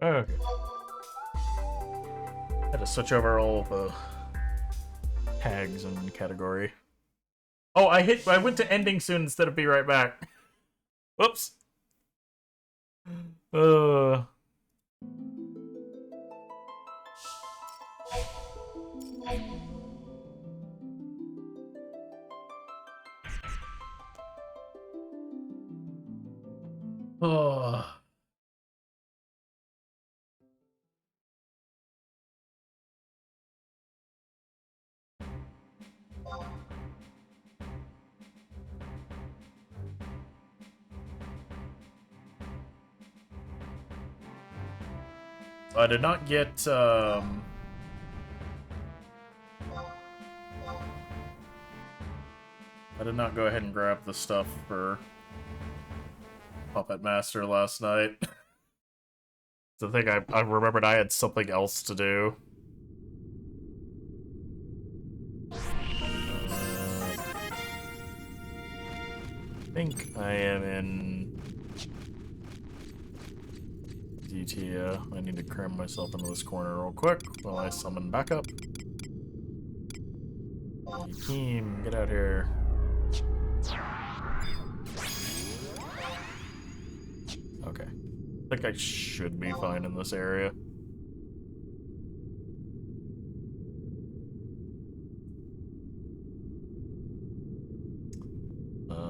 Okay. Had to switch over all the tags and category. Oh, I went to ending soon instead of be right back. Whoops. Uh. Oh. I did not get, I did not go ahead and grab the stuff for Puppet Master last night. I think I remembered I had something else to do. I think I am in DT. I need to cram myself into this corner real quick while I summon backup. Hey, team, get out here. Okay. I think I should be fine in this area.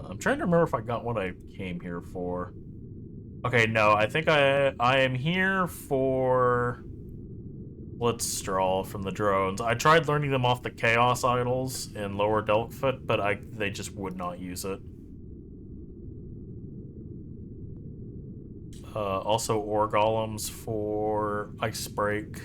I'm trying to remember if I got what I came here for. Okay, no, I think I am here for Blitzstraw from the drones. I tried learning them off the Chaos Idols in Lower Delkfoot, but they just would not use it. Also Ore Golems for Ice Break.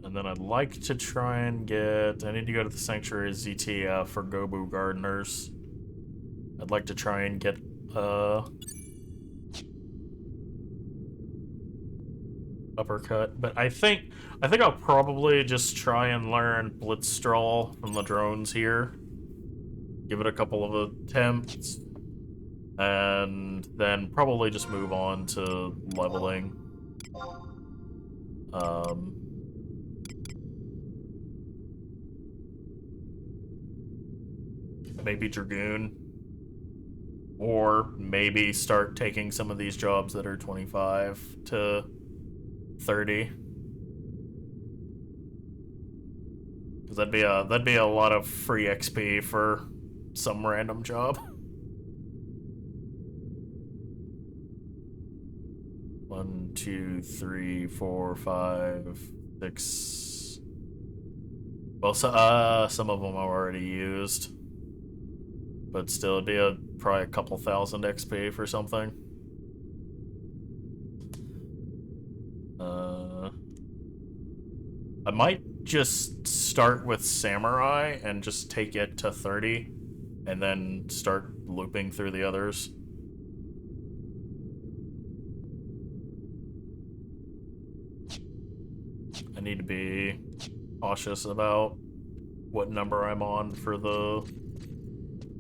And then I'd like to try and get... I need to go to the Sanctuary ZTF for Gobu Gardeners. I'd like to try and get, Uppercut, but I think I'll probably just try and learn Blitzstraw from the drones here. Give it a couple of attempts, and then probably just move on to leveling. Maybe Dragoon. Or maybe start taking some of these jobs that are 25 to 30. Because that'd be a lot of free XP for some random job. 1, 2, 3, 4, 5, 6. Well, some of them I've already used. But still, it'd be probably a couple thousand XP for something. I might just start with Samurai and just take it to 30, and then start looping through the others. I need to be cautious about what number I'm on for the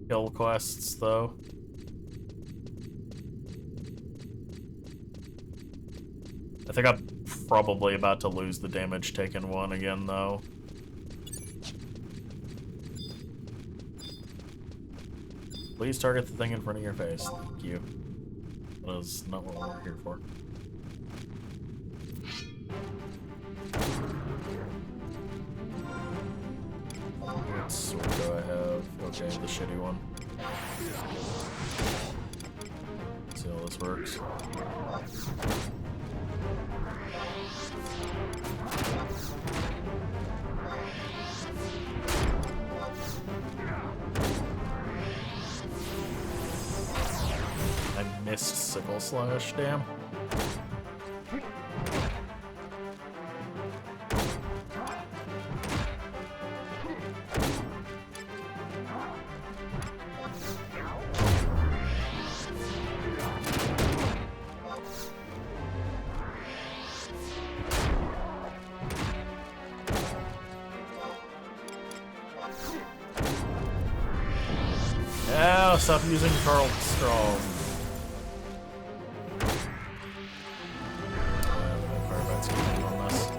kill quests, though. I think I'm probably about to lose the damage taken one again, though. Please target the thing in front of your face. Thank you. That is not what we're here for. What sword do I have? Okay, the shitty one. Let's see how this works. I missed Sickle Slash, damn. Ah, stop using Carl Straw. Firebat's getting on this.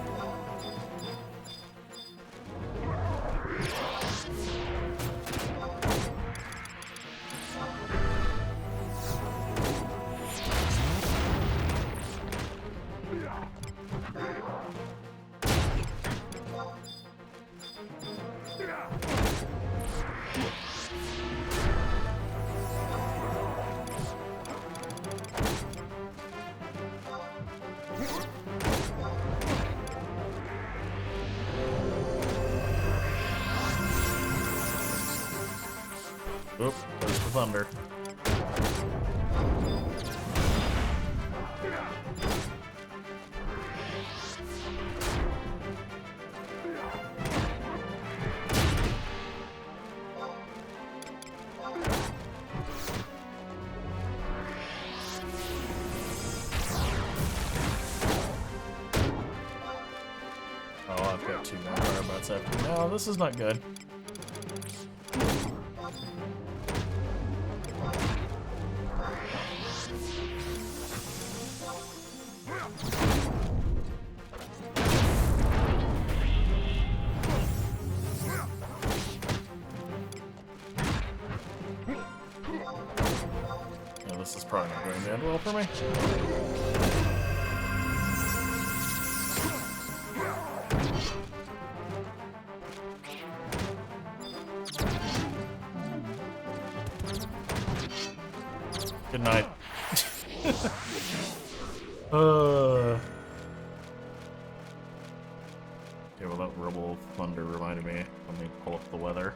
Oop, there's the thunder. Oh, I've got 2 more firebots after. No, this is not good. Yeah, this is probably not going to end well for me. Good night. Okay, well that rubble of thunder reminded me. Let me pull up the weather.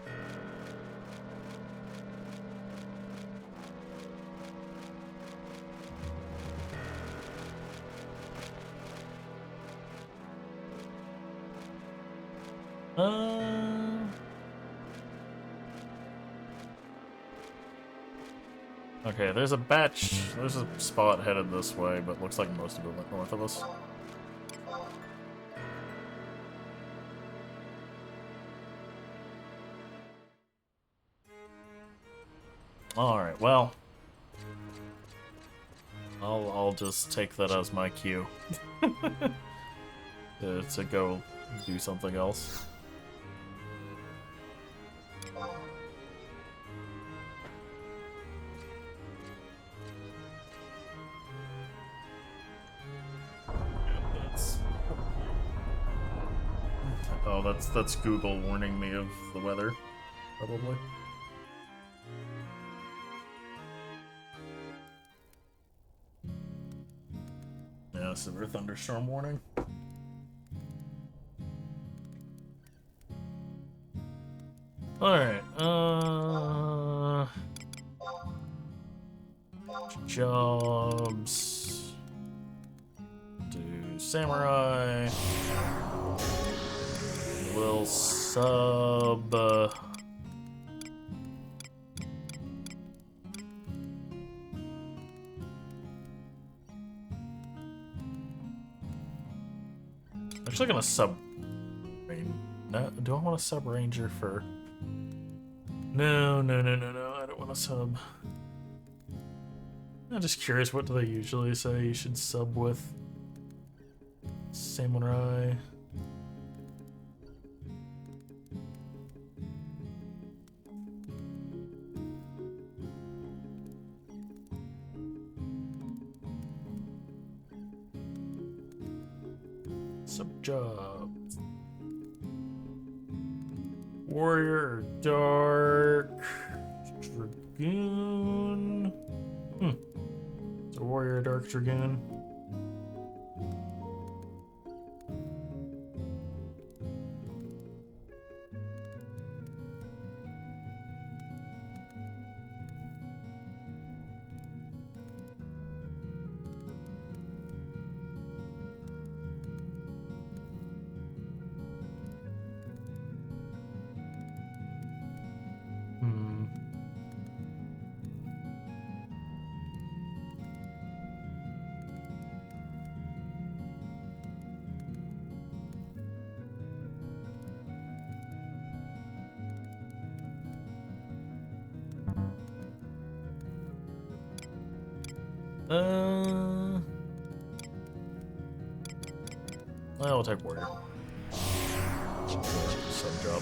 Okay, there's a spot headed this way, but looks like most of it went north of us. Alright, well. I'll just take that as my cue. to go do something else. Oh, that's Google warning me of the weather, probably. Yeah, severe thunderstorm warning. Alright, jobs. Do samurai. Will sub. Actually, gonna sub. No, do I want a sub ranger for? No. I don't want to sub. I'm just curious. What do they usually say you should sub with? Samurai. Sub-job. Warrior, dark, dragoon. It's a warrior, dark dragoon. I'll take warrior. Sub job.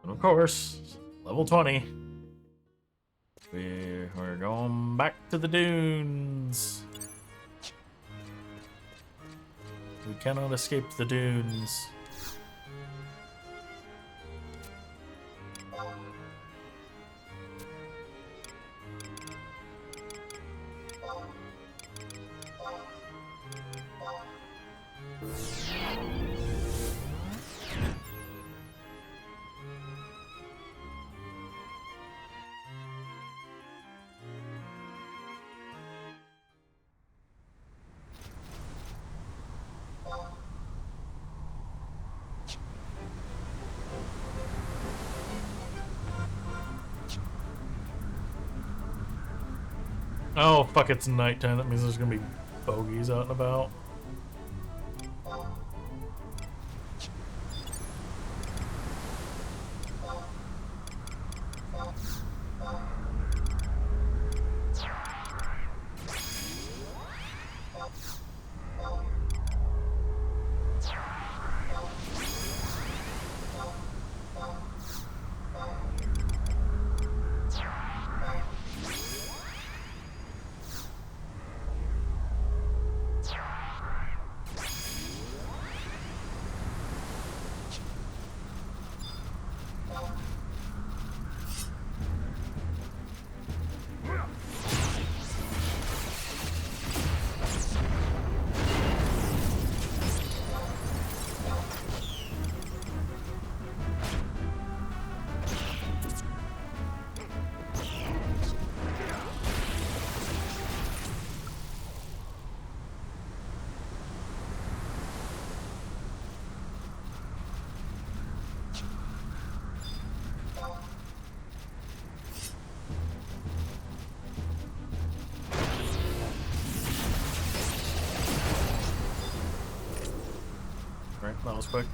And of course, level 20. We're going back to the dunes. We cannot escape the dunes. Oh, fuck, it's nighttime. That means there's gonna be bogeys out and about. Right, that was quick.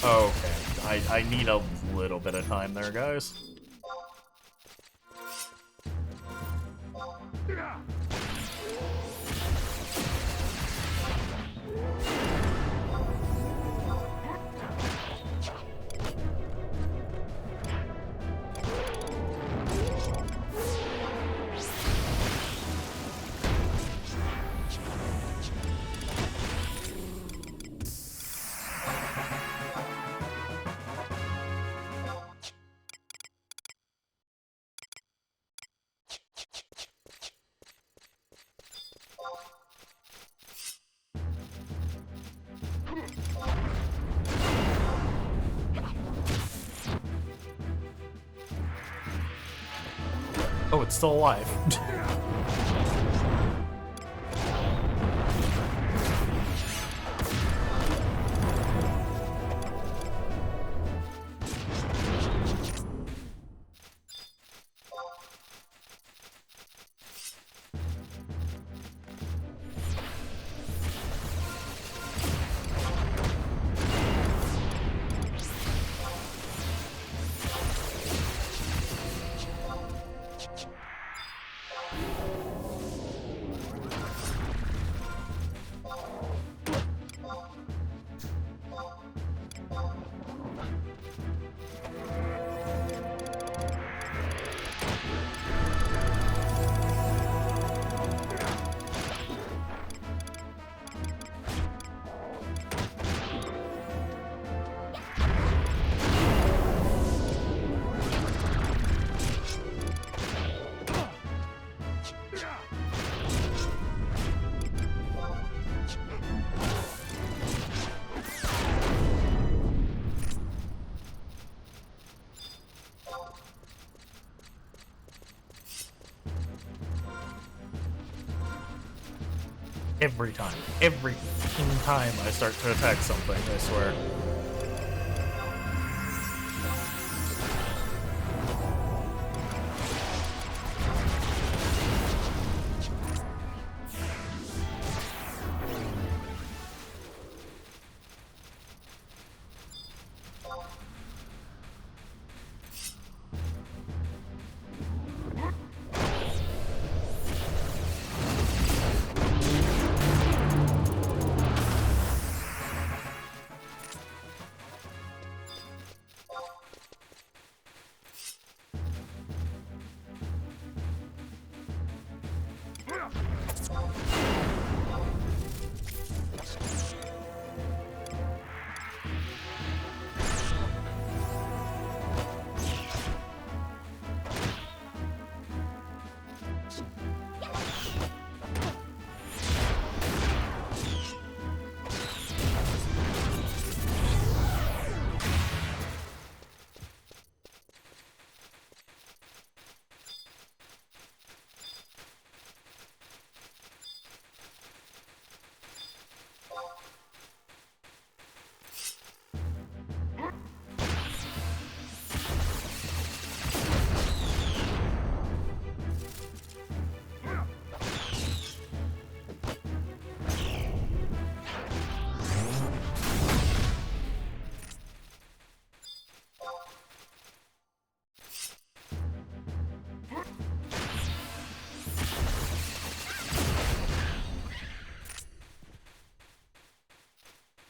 Okay, I need a little bit of time there, guys. Oh, it's still alive. Every time. Every fucking time I start to attack something, I swear.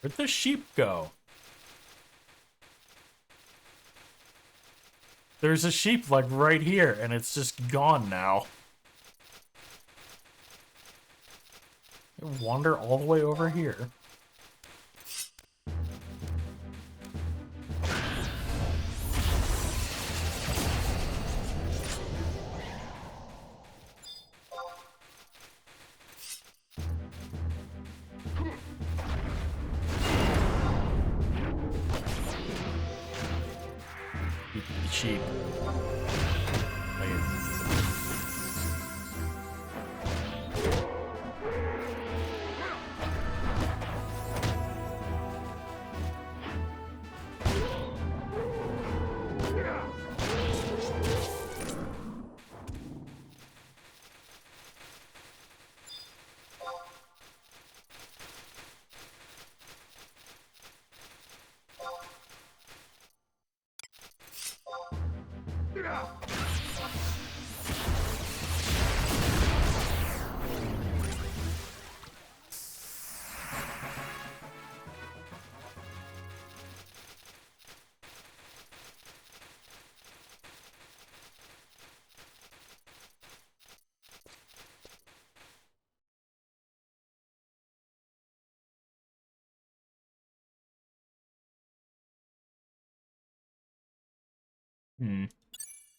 Where'd the sheep go? There's a sheep, like, right here, and it's just gone now. Wander all the way over here. Sheep.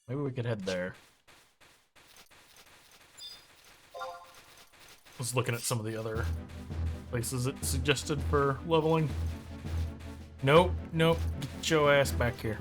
Maybe we could head there. I was looking at some of the other places it suggested for leveling. Nope, nope. Get your ass back here.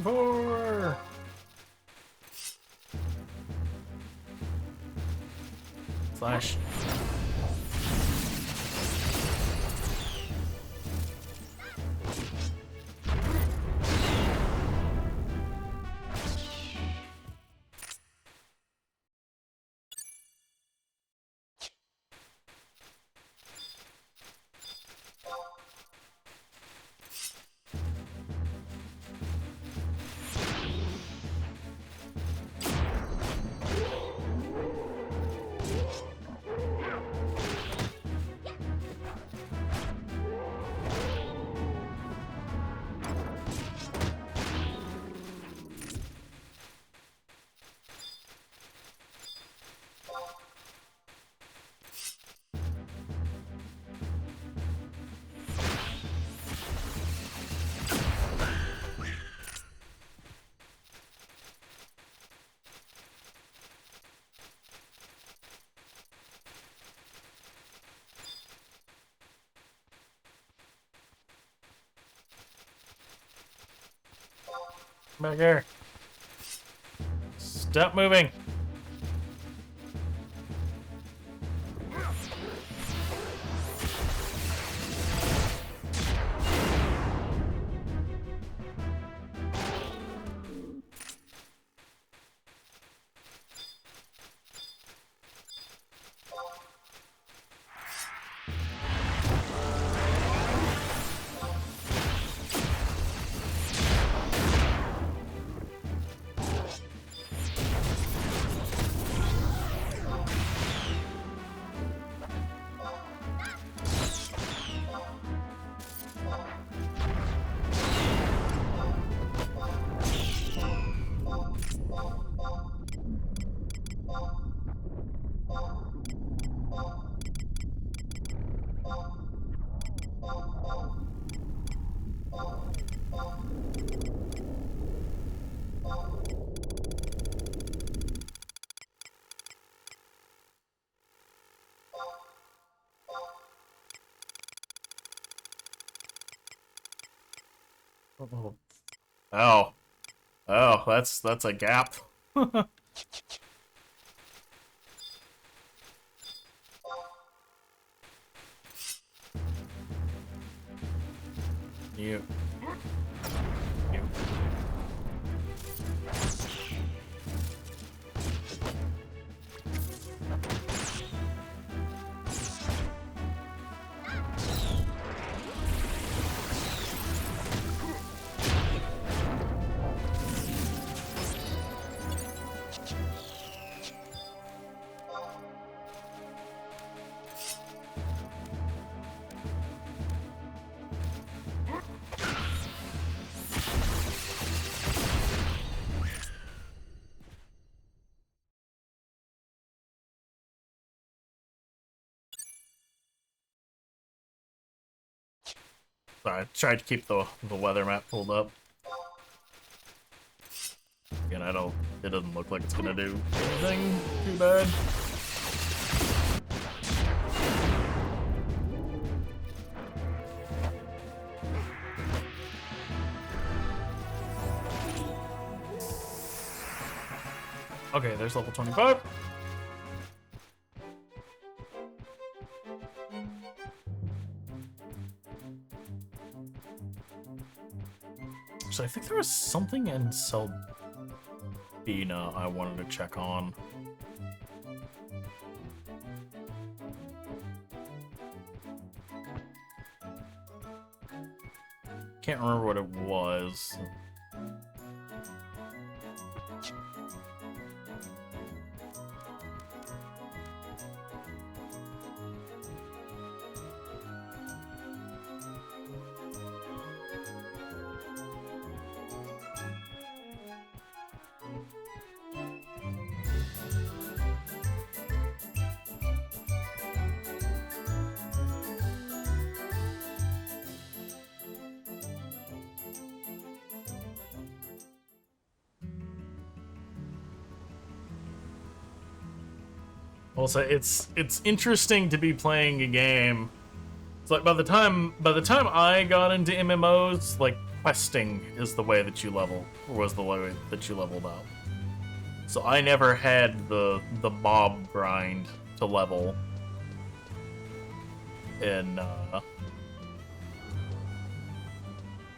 24. Slash. Back here. Stop moving. Oh. Oh. Oh, that's a gap. You. You. Sorry, I tried to keep the weather map pulled up. Again, it doesn't look like it's gonna do anything too bad. Okay, there's level 25. So I think there was something in Selbina I wanted to check on. Can't remember what it was. Also, it's interesting to be playing a game. It's like by the time I got into MMOs, like questing is the way that you level, or was the way that you leveled up. So I never had the mob grind to level in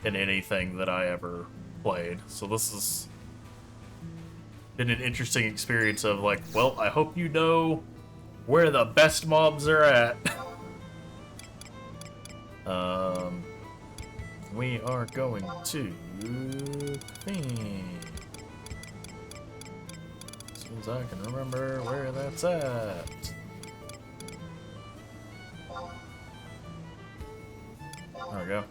anything that I ever played. So this has been an interesting experience of like, well, I hope you know where the best mobs are at. We are going to clean. As soon as I can remember where that's at. There we go.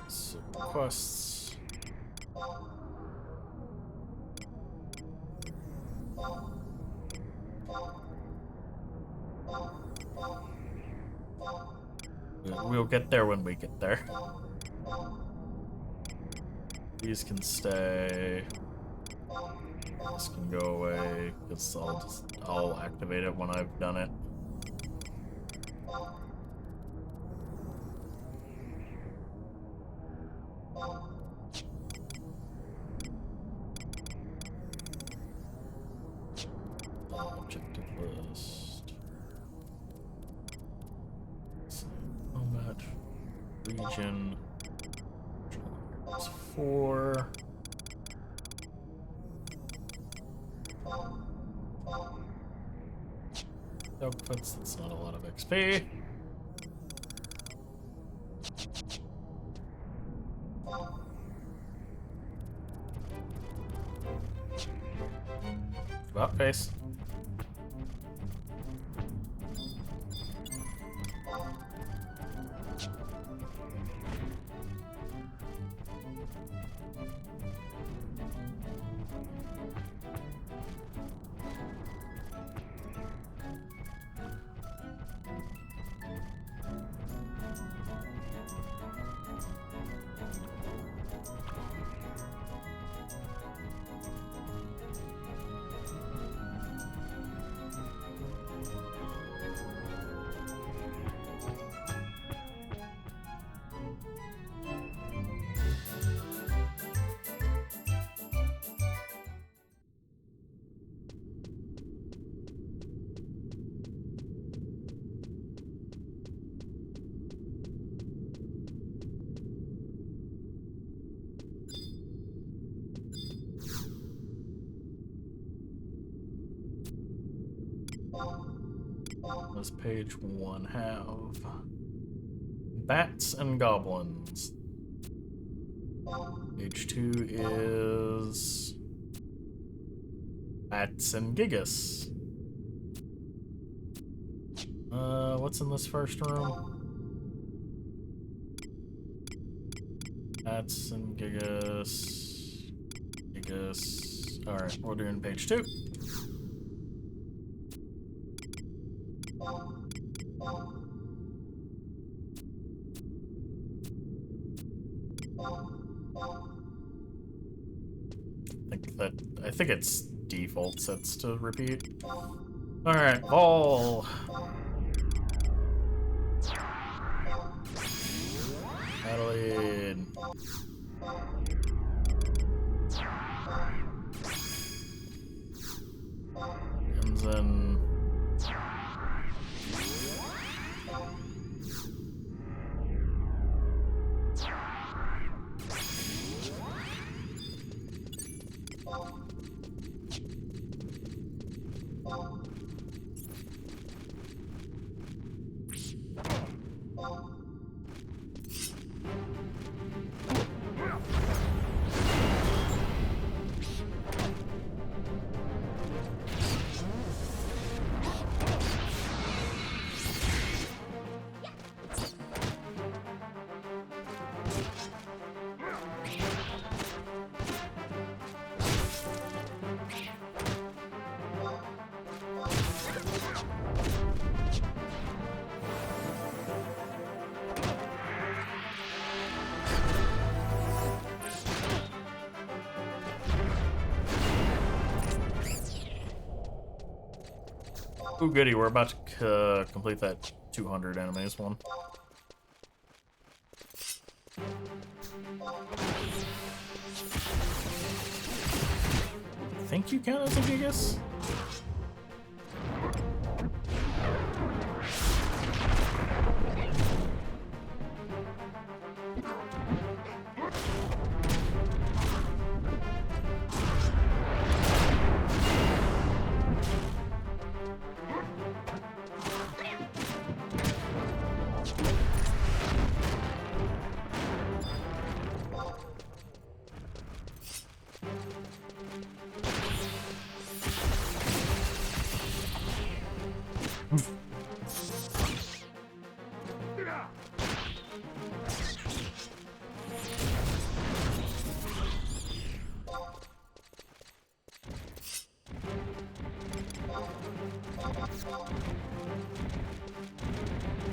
So quests. We'll get there when we get there. These can stay. This can go away, because I'll activate it when I've done it. Objective list. Combat region. It's 4. Outputs, that's not a lot of XP. About face. Does page 1 have bats and goblins? Page 2 is bats and gigas. What's in this first room? Bats and gigas. Gigas. Alright, we're doing page 2. I think it's default sets to repeat. Alright, ball. Madeline. Crimson. Ooh, goody, we're about to complete that 200 enemies one. I think you count as a Gigas?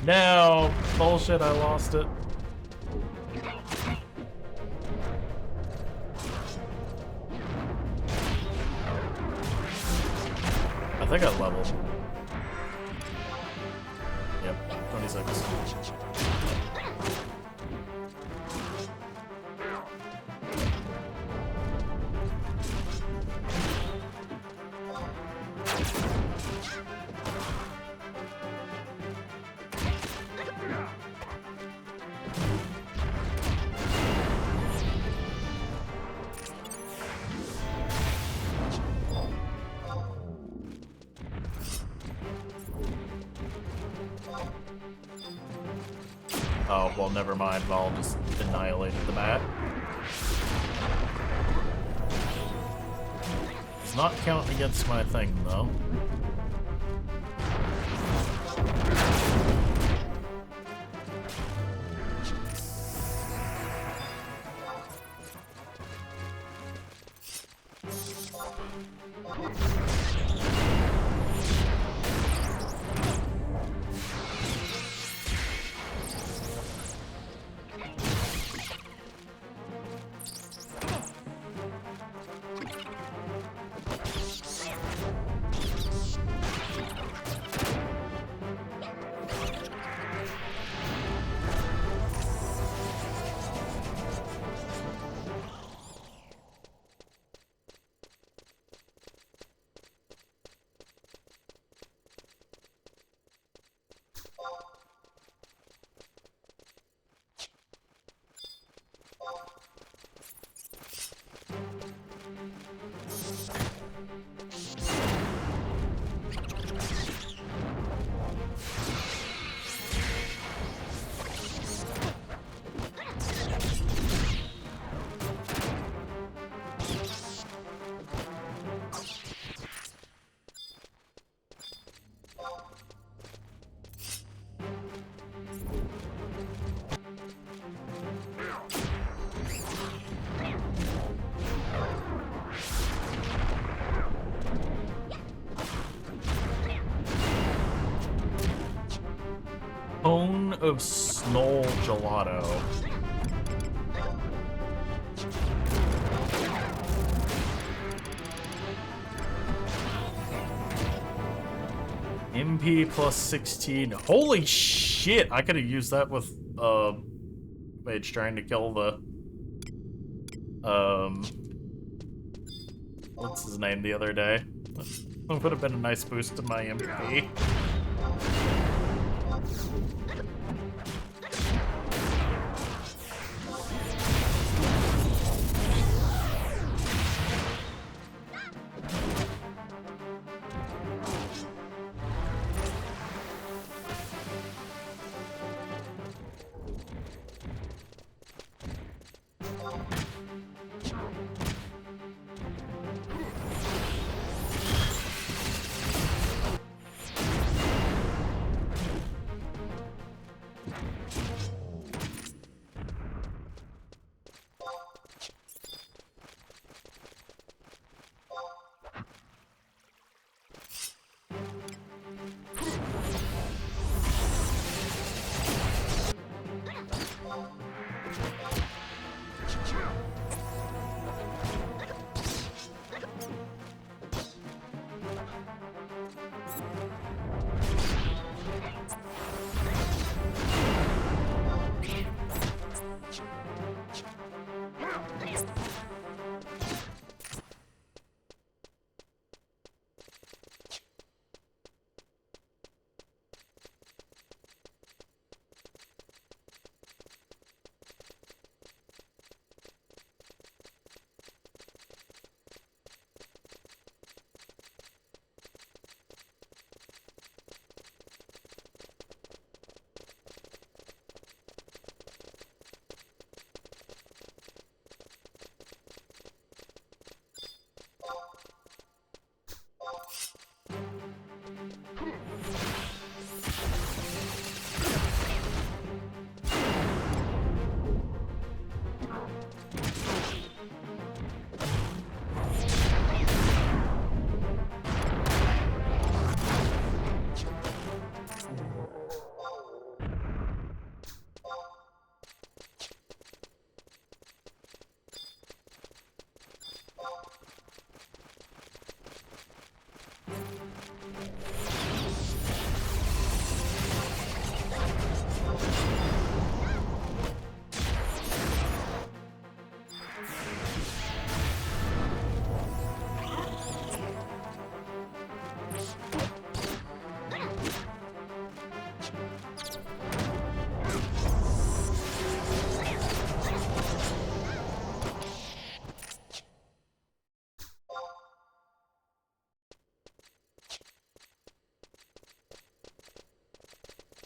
No! Bullshit, I lost it. I think I leveled. Yep, 26. Oh, well, never mind. I'll just annihilate the mat. It's not counting against my thing, though. Cone of Snow Gelato. MP plus 16. Holy shit! I could have used that with mage trying to kill the what's his name the other day. That would have been a nice boost to my MP.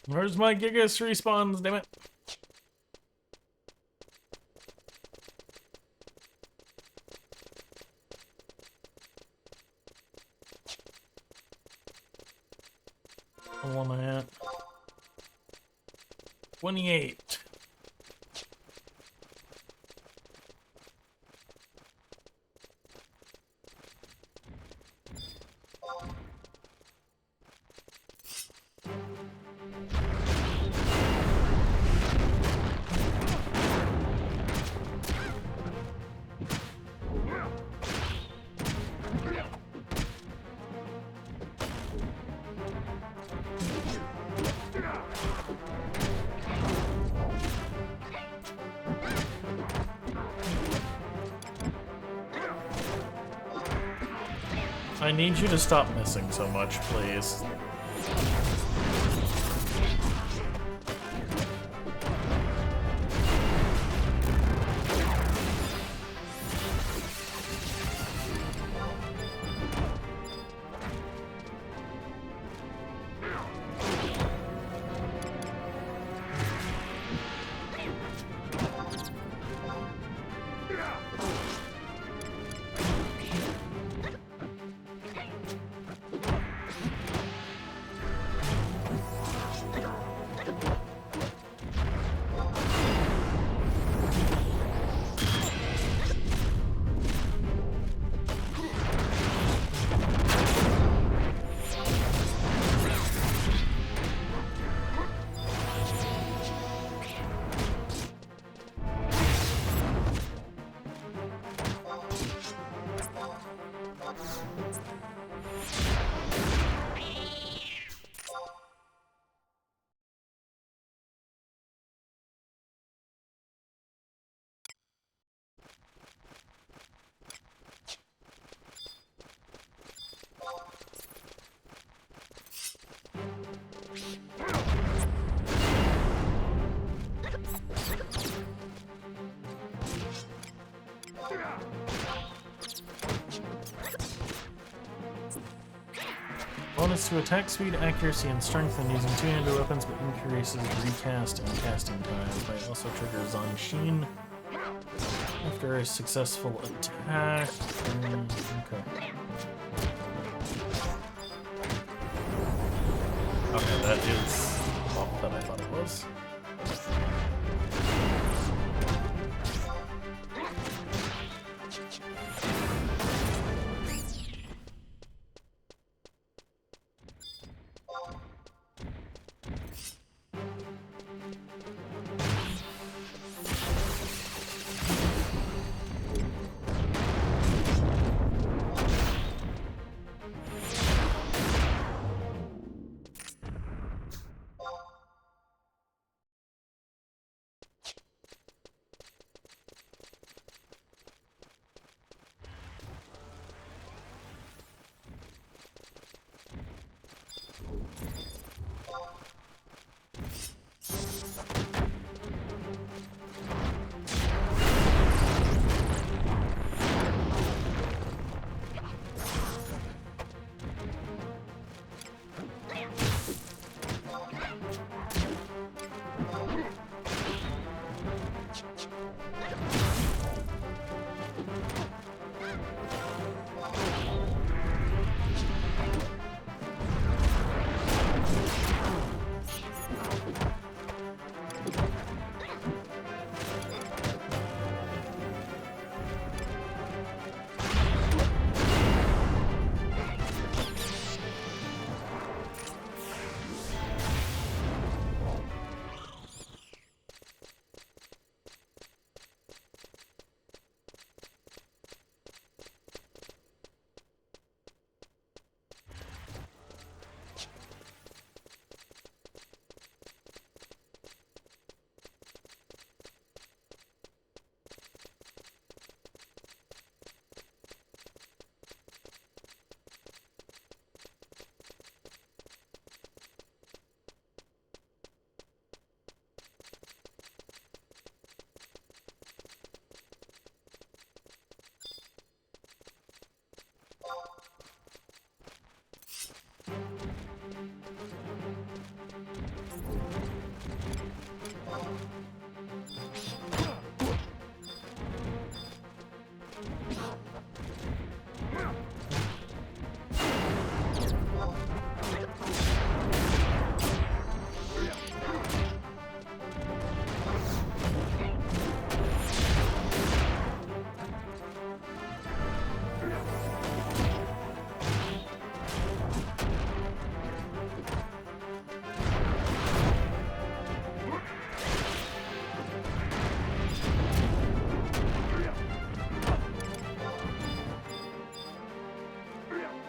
Where's my Gigas respawns, damn it? How am I at? 28. I need you to stop missing so much, please. Bonus to attack speed, accuracy, and strength when using two-handed weapons, but increases recast and casting times. Might also trigger Zanshin after a successful attack. Okay. Okay, that is off than I thought it was.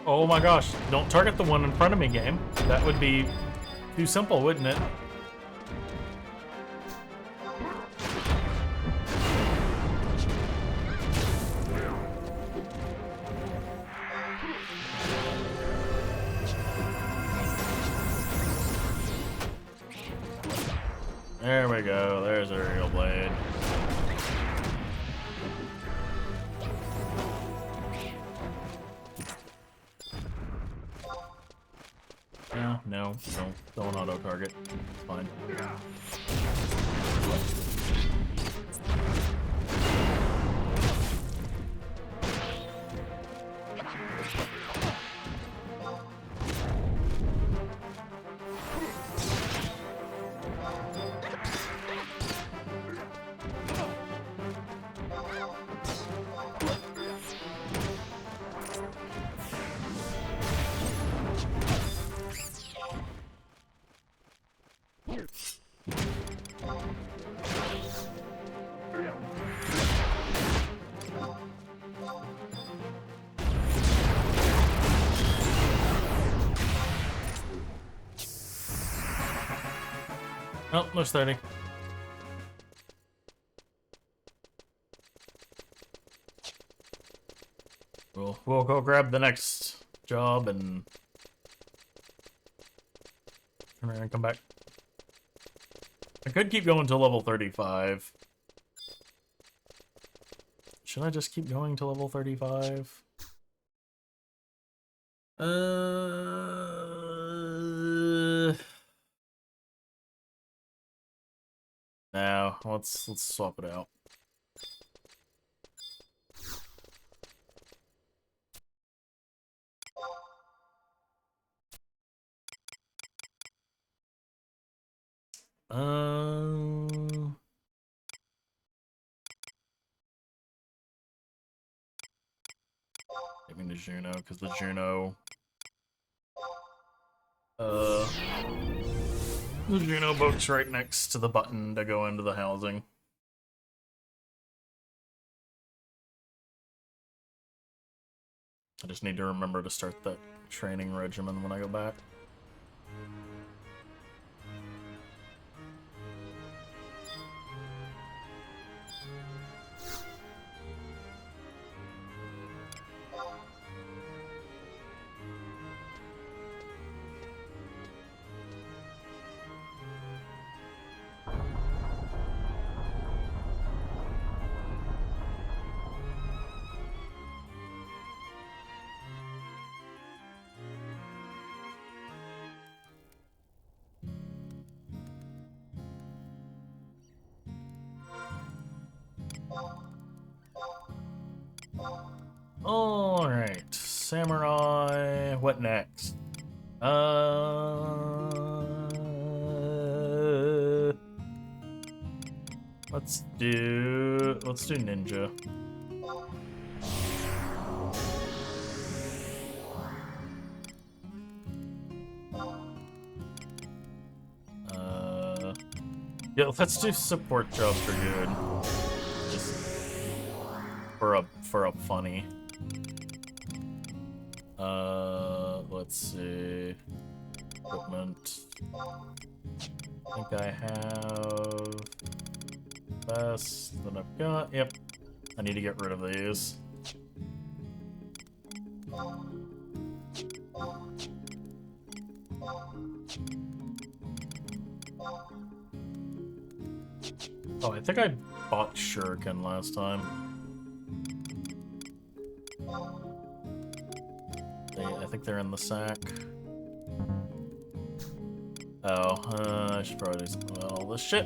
Oh my gosh, don't target the one in front of me, game. That would be too simple, wouldn't it? There we go, there's a real blade. No, don't auto-target. It's fine. Oh, there's 30. We'll go grab the next job and turn around and come back. I could keep going to level 35. Should I just keep going to level 35? Now let's swap it out. Give me the Juno, because the Juno book's right next to the button to go into the housing. I just need to remember to start that training regimen when I go back. Alright, Samurai, what next? Let's do Ninja. Yeah, let's do support jobs for good. Just for a funny. Let's see. Equipment. I think I have best that I've got. Yep. I need to get rid of these. Oh, I think I bought Shuriken last time. I think they're in the sack. Oh, I should probably do something about all this shit.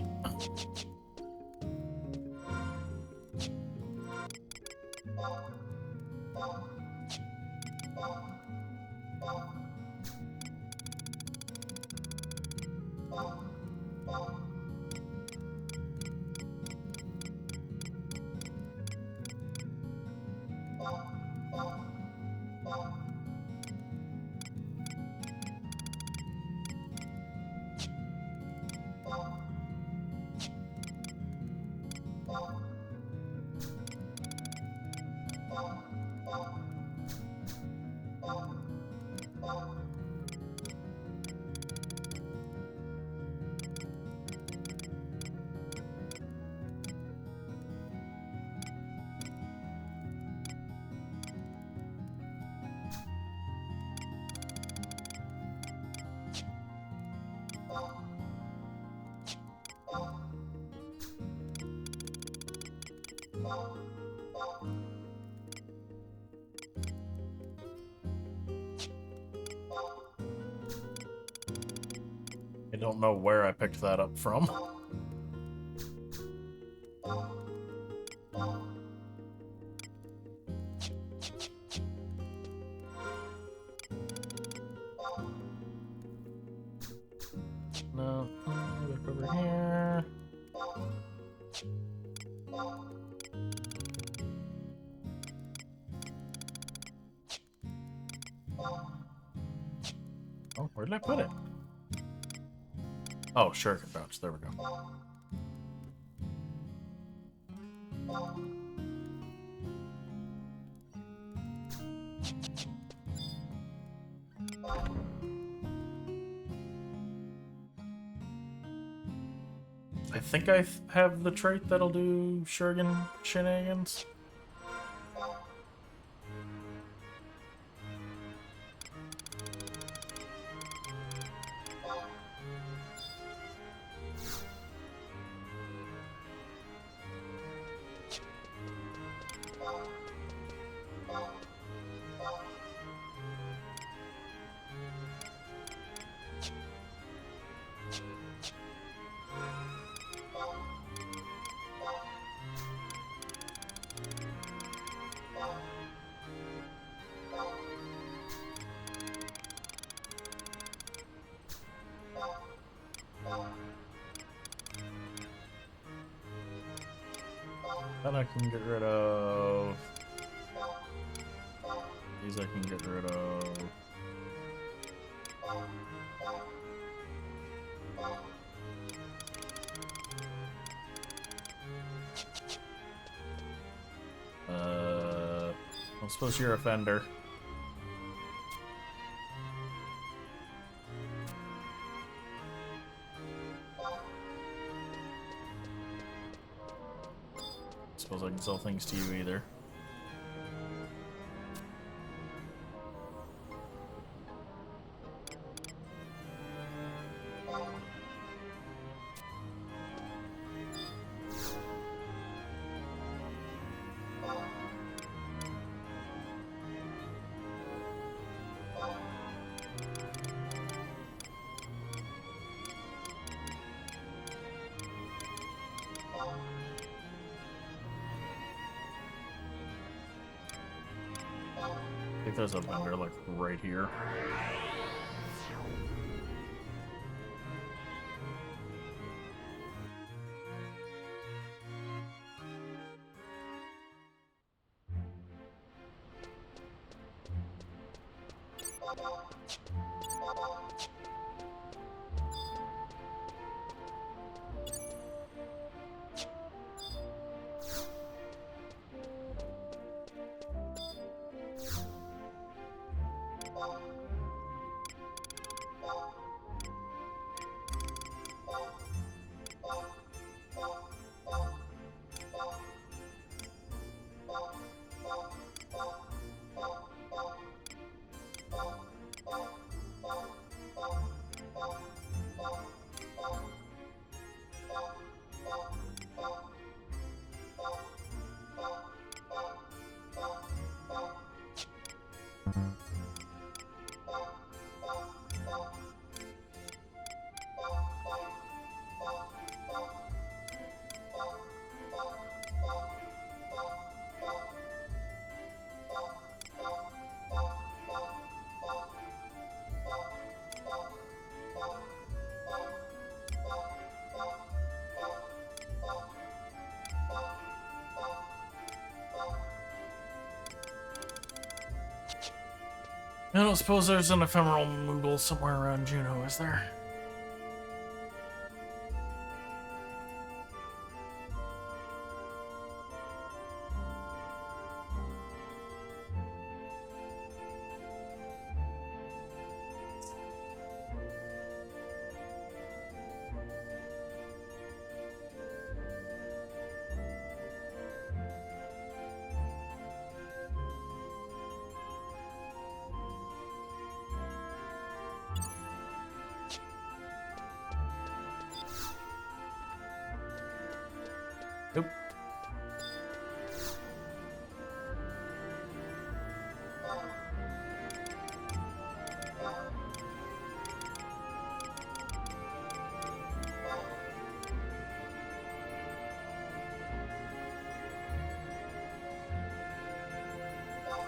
I don't know where I picked that up from. No, look over here. Oh, where did I put it? Oh, Shuriken pouch. There we go. I think I have the trait that'll do Shuriken shenanigans. Then I can get rid of... These I can get rid of. I suppose you're a fender. Suppose I can sell things to you either. I think there's a vendor like right here. I don't suppose there's an ephemeral Moogle somewhere around Juneau, is there? Nope.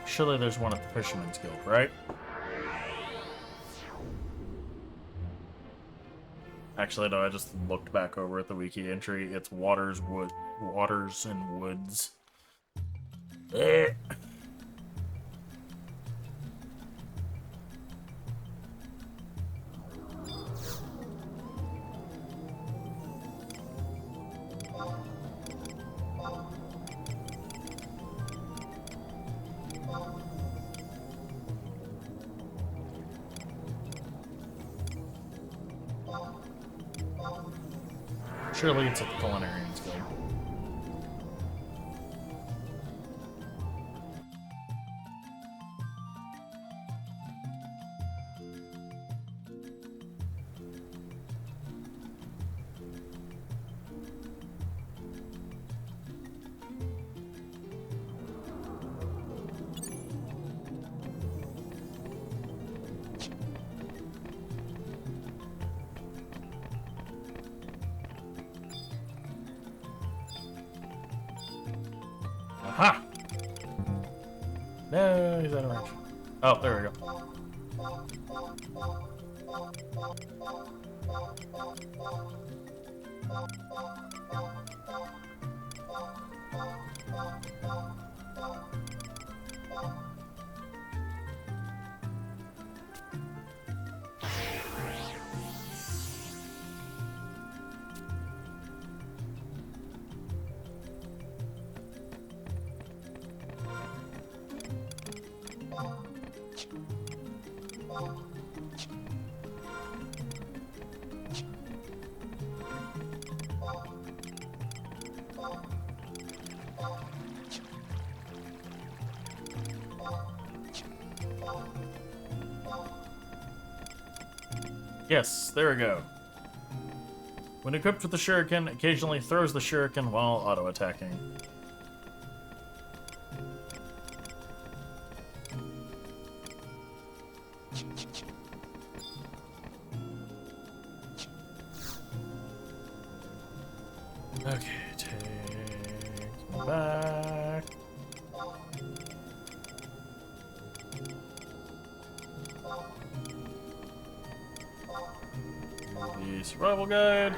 Surely there's one at the Fisherman's Guild, right? Actually, no, I just looked back over at the wiki entry. It's Waters and Woods. Eh. Surely it's at the Culinarian's Guild. Aha! No, he's out of range. Oh, there we go. Yes, there we go. When equipped with the shuriken, occasionally throws the shuriken while auto-attacking. Okay, take me back. The survival guide.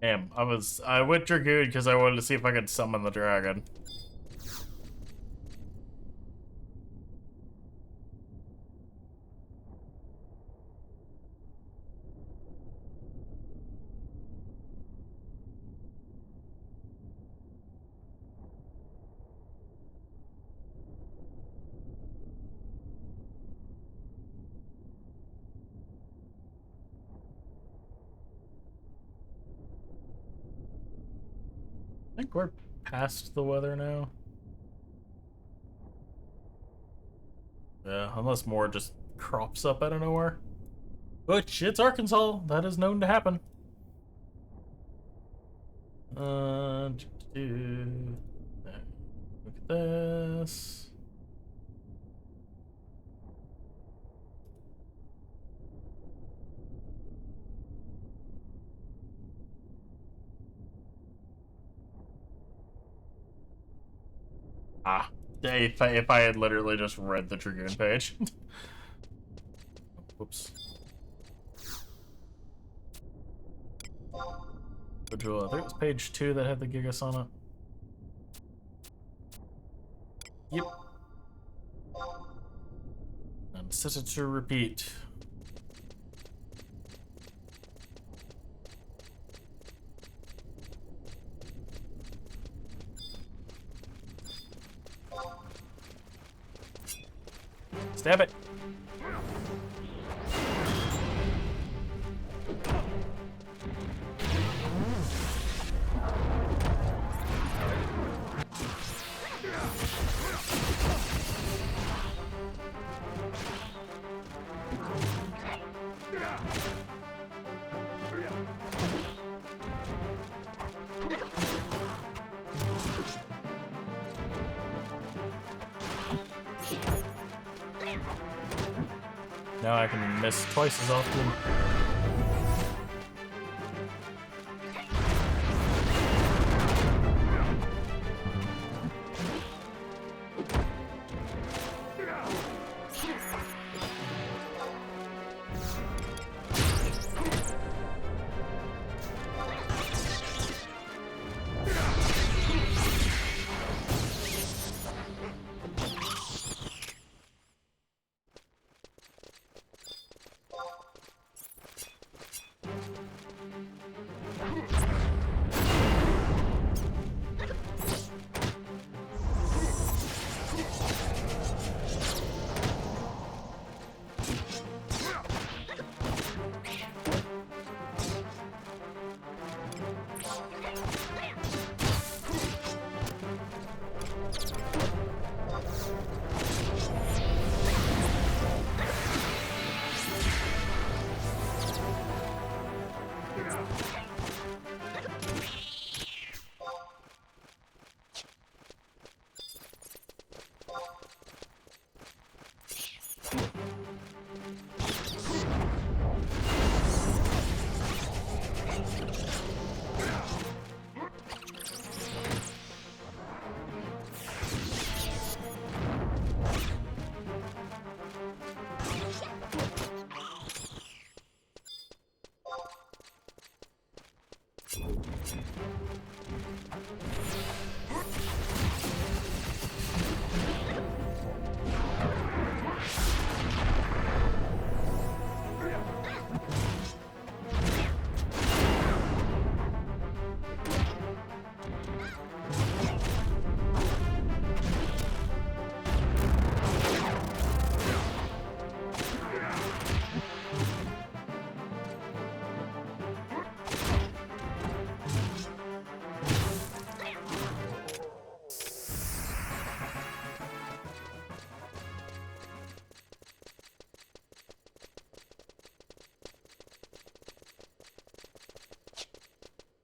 Damn, I went Dragoon because I wanted to see if I could summon the dragon. I think we're past the weather now. Yeah, unless more just crops up out of nowhere. Which, it's Arkansas. That is known to happen. Look at this. Ah, if I had literally just read the Dragoon page. Whoops. I think it was page 2 that had the Gigas on it. Yep. And set it to repeat. Stab it. Now I can miss twice as often.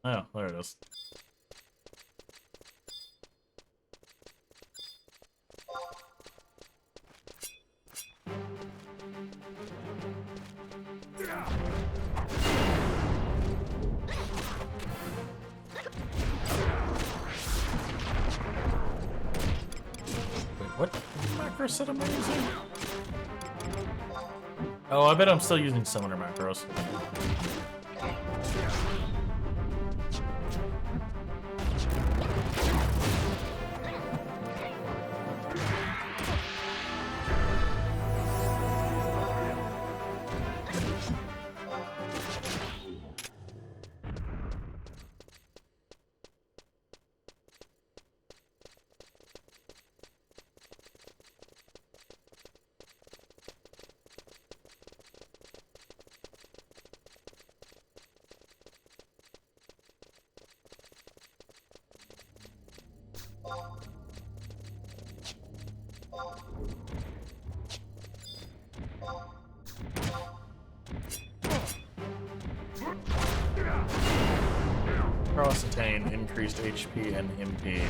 Oh, there it is. Wait, what macro set am I using? Oh, I bet I'm still using summoner macros. Cross attain, increased HP and MP.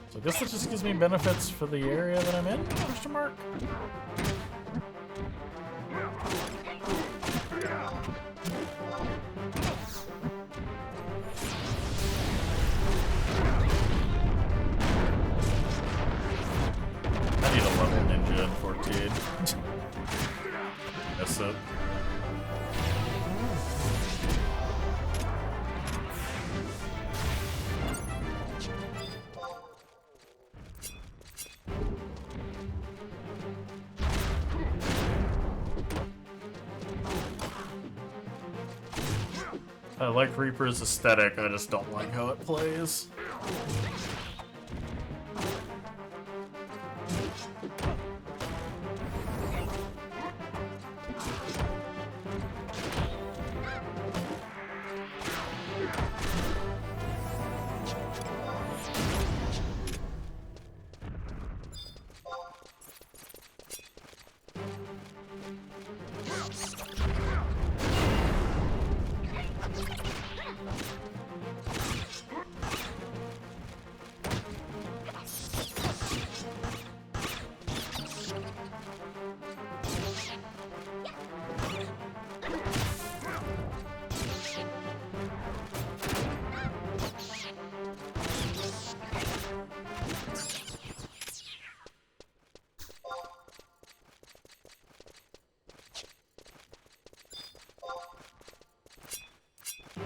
So I guess that just gives me benefits for the area that I'm in? Question mark? I need a level ninja in 14. That's it. I like Reaper's aesthetic, I just don't like how it plays.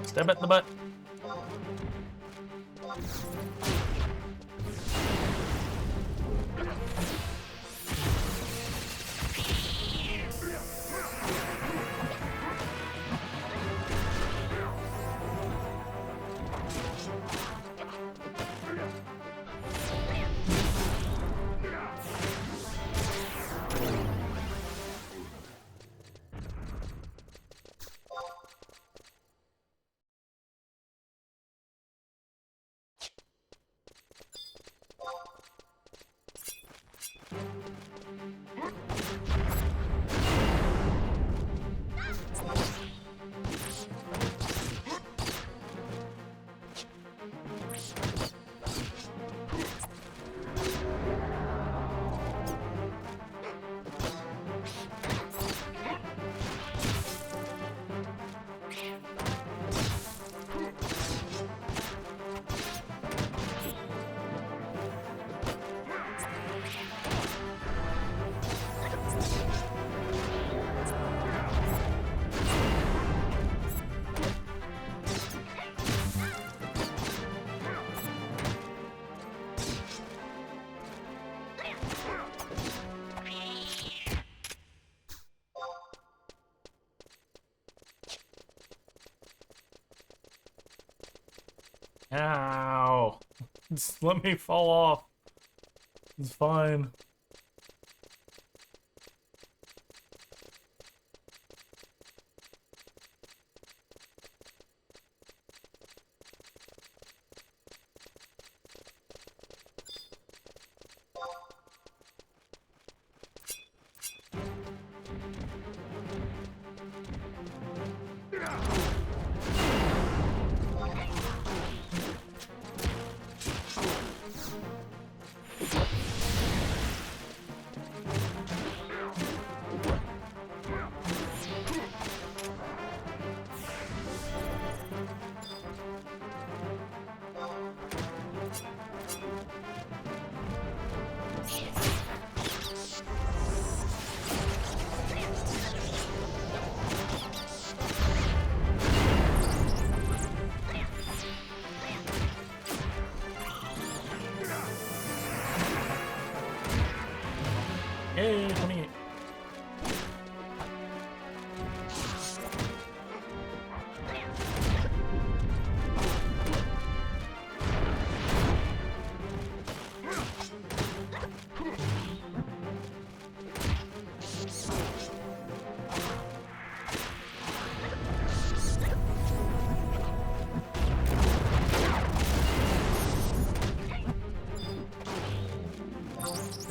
Stab it in the butt. Ow! Just let me fall off. It's fine.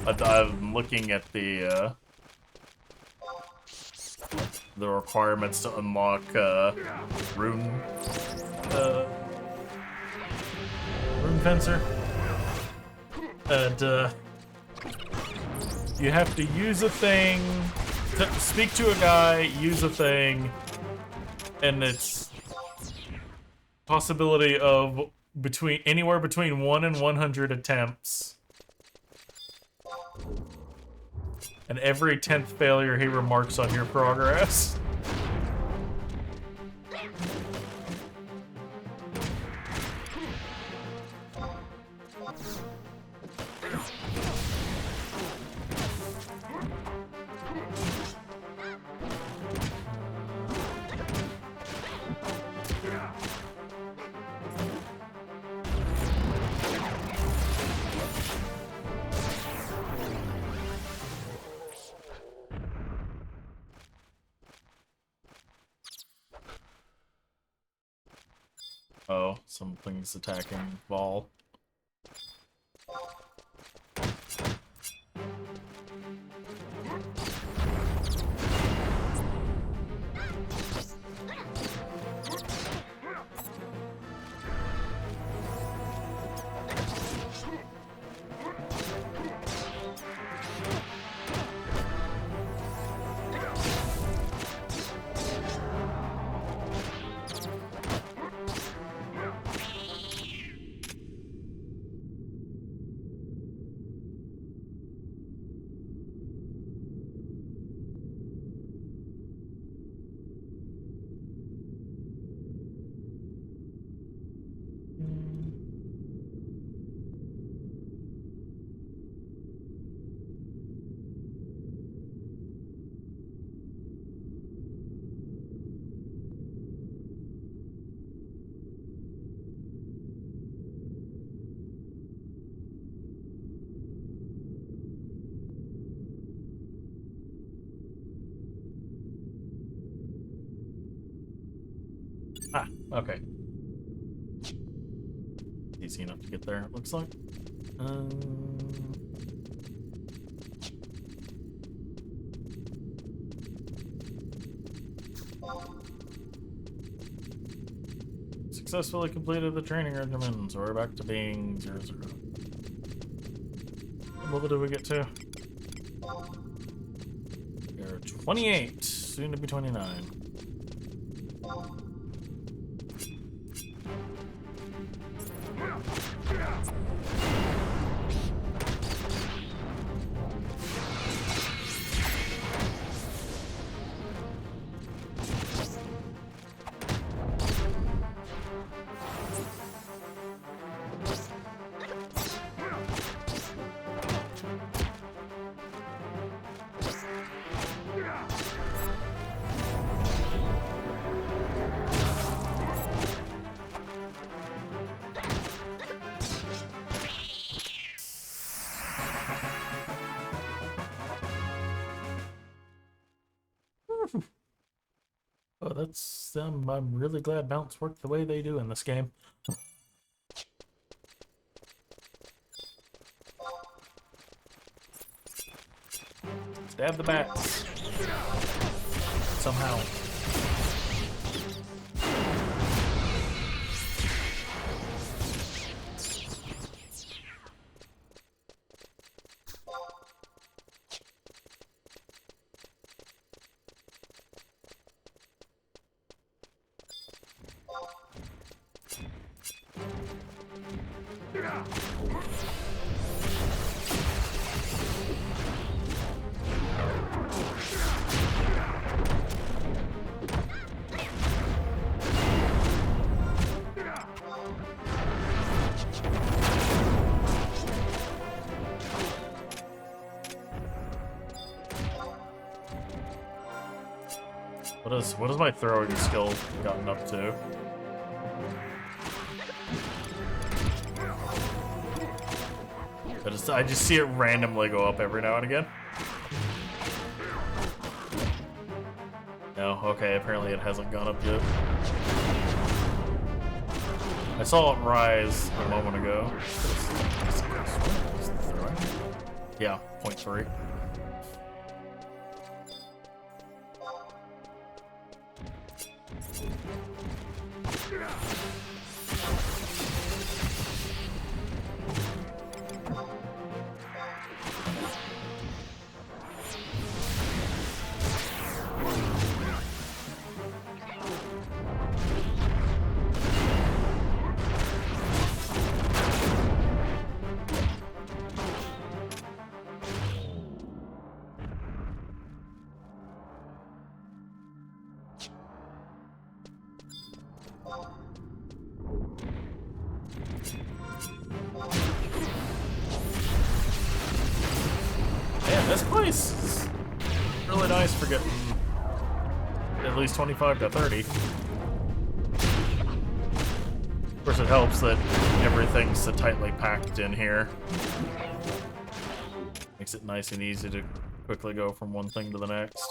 I'm looking at the requirements to unlock rune fencer, and you have to use a thing, speak to a guy, use a thing, and it's possibility of anywhere between 1 and 100 attempts. And every 10th failure, he remarks on your progress. Oh, something's attacking Vol. Ah, okay. Easy enough to get there, it looks like. Successfully completed the training regimen, so we're back to being 0-0. What level did we get to? We're 28, soon to be 29. Oh, that's I'm really glad mounts work the way they do in this game. Stab the bats. Somehow. What has my throwing skill gotten up to? I just see it randomly go up every now and again. No, okay, apparently it hasn't gone up yet. I saw it rise a moment ago. Yeah, 0.3. Man, this place is really nice for getting at least 25 to 30. Of course, it helps that everything's so tightly packed in here. Makes it nice and easy to quickly go from one thing to the next.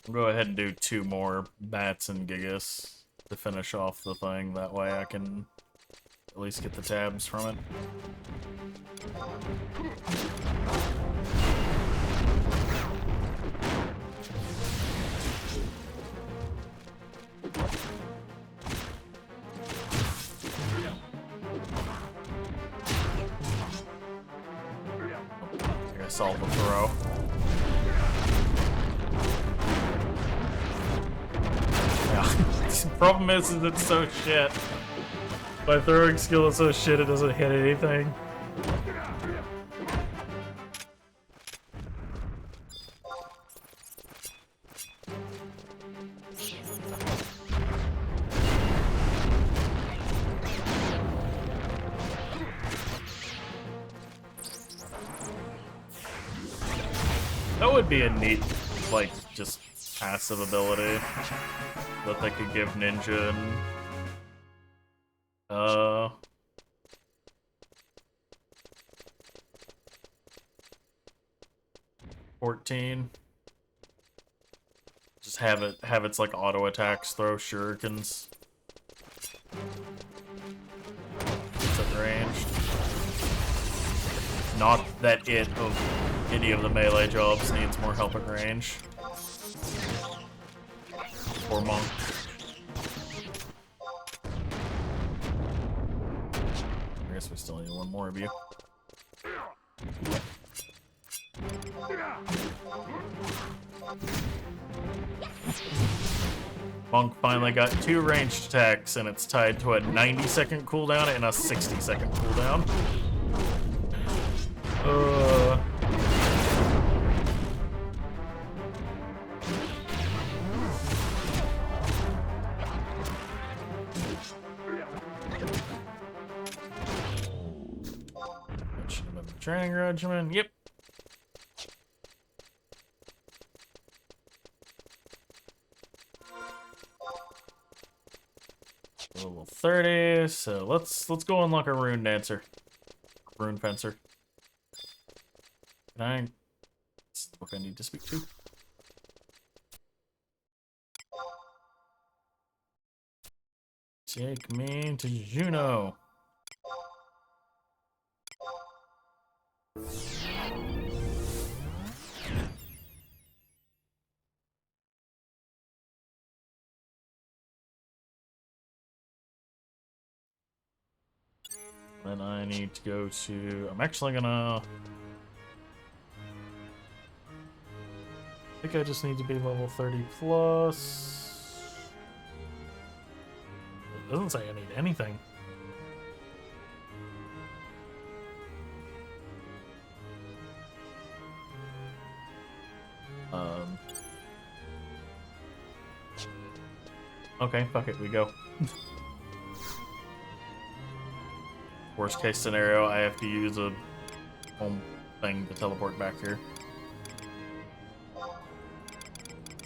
I'll go ahead and do 2 more bats and gigas to finish off the thing. That way I can at least get the tabs from it. I think I solved the throw. The problem is it's so shit. My throwing skill is so shit it doesn't hit anything. That would be a neat, like, just passive ability that they could give Ninja and 14. Just have its like auto attacks throw shurikens. It's at ranged. Not that any of the melee jobs needs more help at range. Or monk. I guess we still need 1 more of you. Monk finally got 2 ranged attacks, and it's tied to a 90-second cooldown and a 60-second cooldown. Training regimen, yep. Level 30, so let's go unlock a rune dancer. Rune fencer. That's the book I need to speak to. Take me to Juno. Then I need to go to... I'm actually gonna... I think I just need to be level 30 plus. It doesn't say I need anything. Okay, fuck it, we go. Worst case scenario, I have to use a home thing to teleport back here.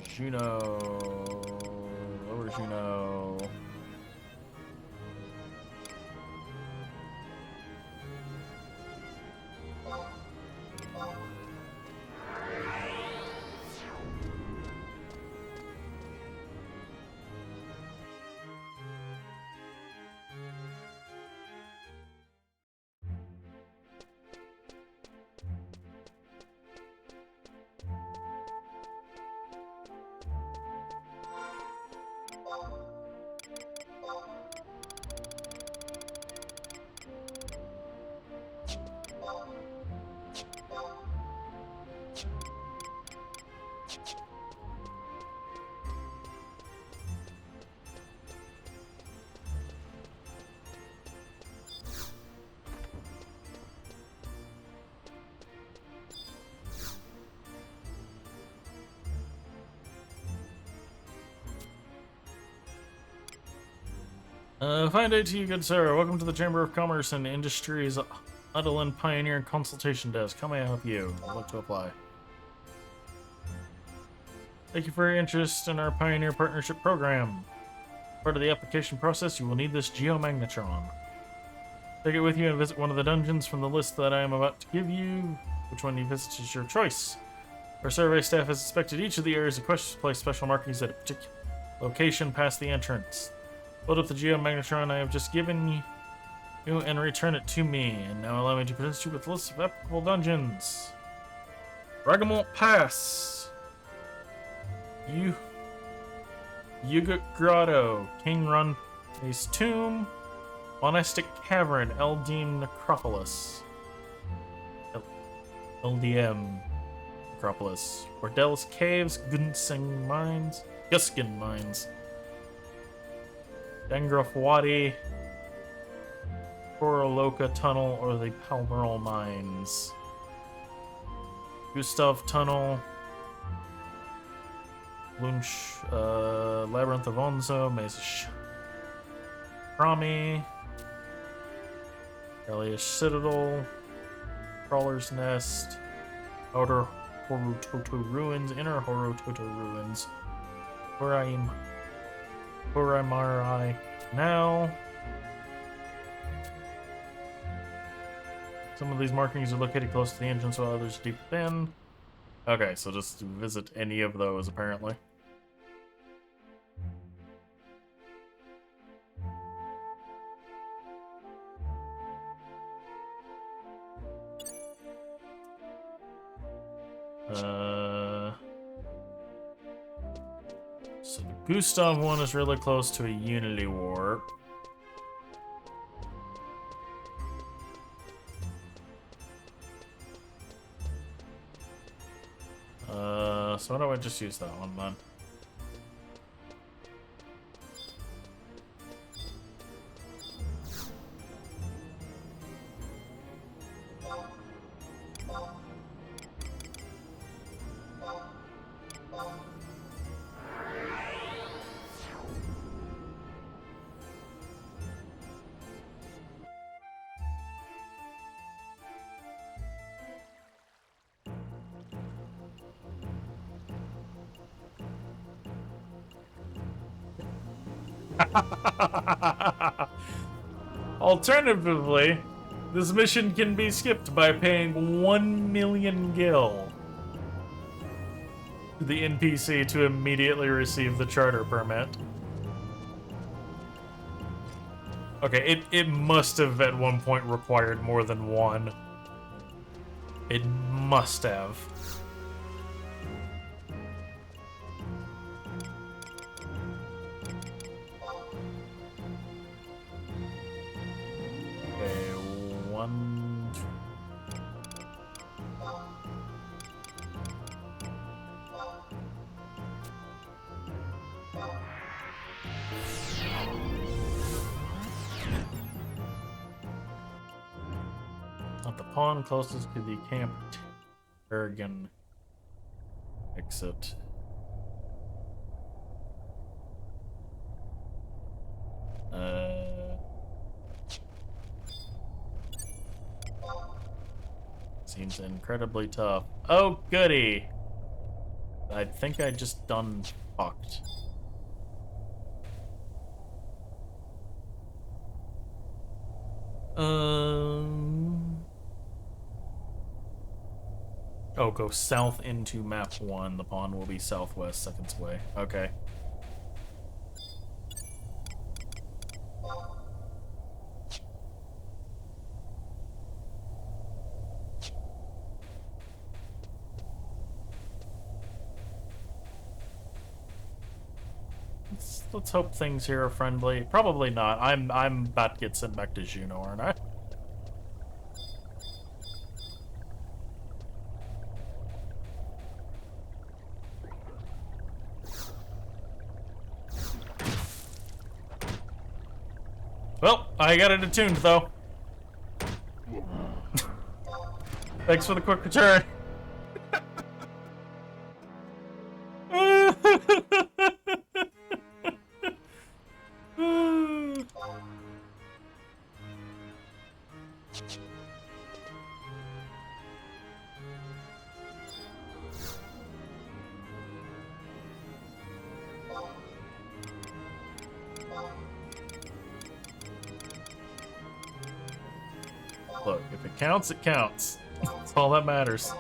Juno. Lower Juno. Fine day to you, good sir. Welcome to the Chamber of Commerce and Industries Adalin Pioneer Consultation Desk. How may I help you? I'd like to apply. Thank you for your interest in our Pioneer Partnership Program. Part of the application process, you will need this geomagnetron. Take it with you and visit one of the dungeons from the list that I am about to give you. Which one you visit is your choice. Our survey staff has inspected each of the areas of questions to place special markings at a particular location past the entrance. Load up the geomagnetron I have just given you and return it to me. And now allow me to present you with a list of applicable dungeons. Ragamont Pass. Yugut Grotto. King Run Face Tomb. Monastic Cavern. Eldim Necropolis. LDM Necropolis. Bordelis Caves. Gunsing Mines. Guskin Mines. Dangroff Wadi, Koroloka Tunnel, or the Palmeral Mines. Gustav Tunnel, Lunch, Labyrinth of Onzo, Maze Rami, Elias Citadel, Crawler's Nest, Outer Horutoto Ruins, Inner Horutoto Ruins, Uraimarai now. Some of these markings are located close to the entrance while others are deep within. Okay, so just visit any of those apparently. So the Gustav one is really close to a Unity Warp. So why don't I just use that one then? Alternatively, this mission can be skipped by paying 1 million gil to the NPC to immediately receive the charter permit. Okay, it must have at one point required more than one. It must have. Not the pawn closest to the Camp Bergen exit. Uh, seems incredibly tough. Oh, goody! I think I just done fucked. Oh, go south into map 1. The pond will be southwest, seconds away. Okay. Let's hope things here are friendly. Probably not. I'm about to get sent back to Juno, aren't I? Well, I got it attuned though. Thanks for the quick return. Look, if it counts, it counts. That's all that matters.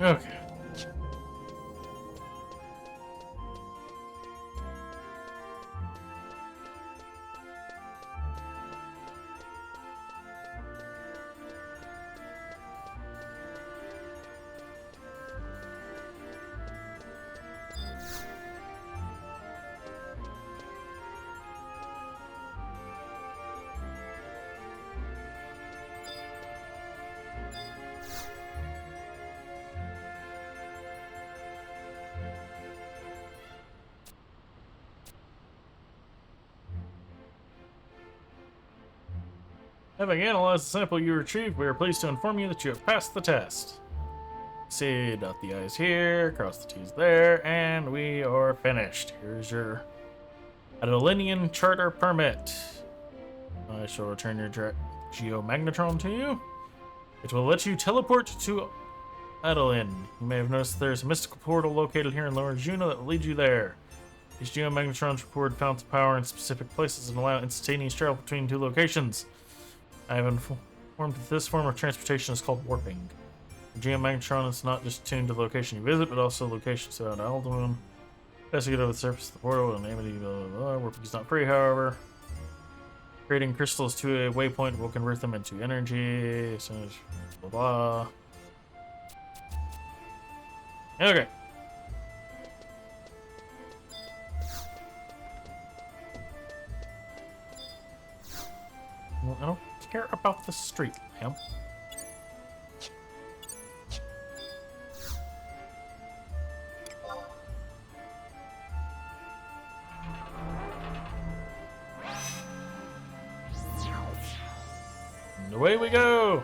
Okay. Having analyzed the sample you retrieved, we are pleased to inform you that you have passed the test. See, dot the I's here, cross the T's there, and we are finished. Here's your Adolinian charter permit. I shall return your geomagnetron to you. It will let you teleport to Adolin. You may have noticed there's a mystical portal located here in Lower Juno that will lead you there. These geomagnetrons record fountains of power in specific places and allow instantaneous travel between two locations. I have informed that this form of transportation is called warping. The geomagnetron is not just tuned to the location you visit, but also locations throughout Alderaan. As you get over the surface of the portal, and warping is not free, however. Creating crystals to a waypoint will convert them into energy. So blah blah. Okay. Well, I don't care about the street lamp. And away we go!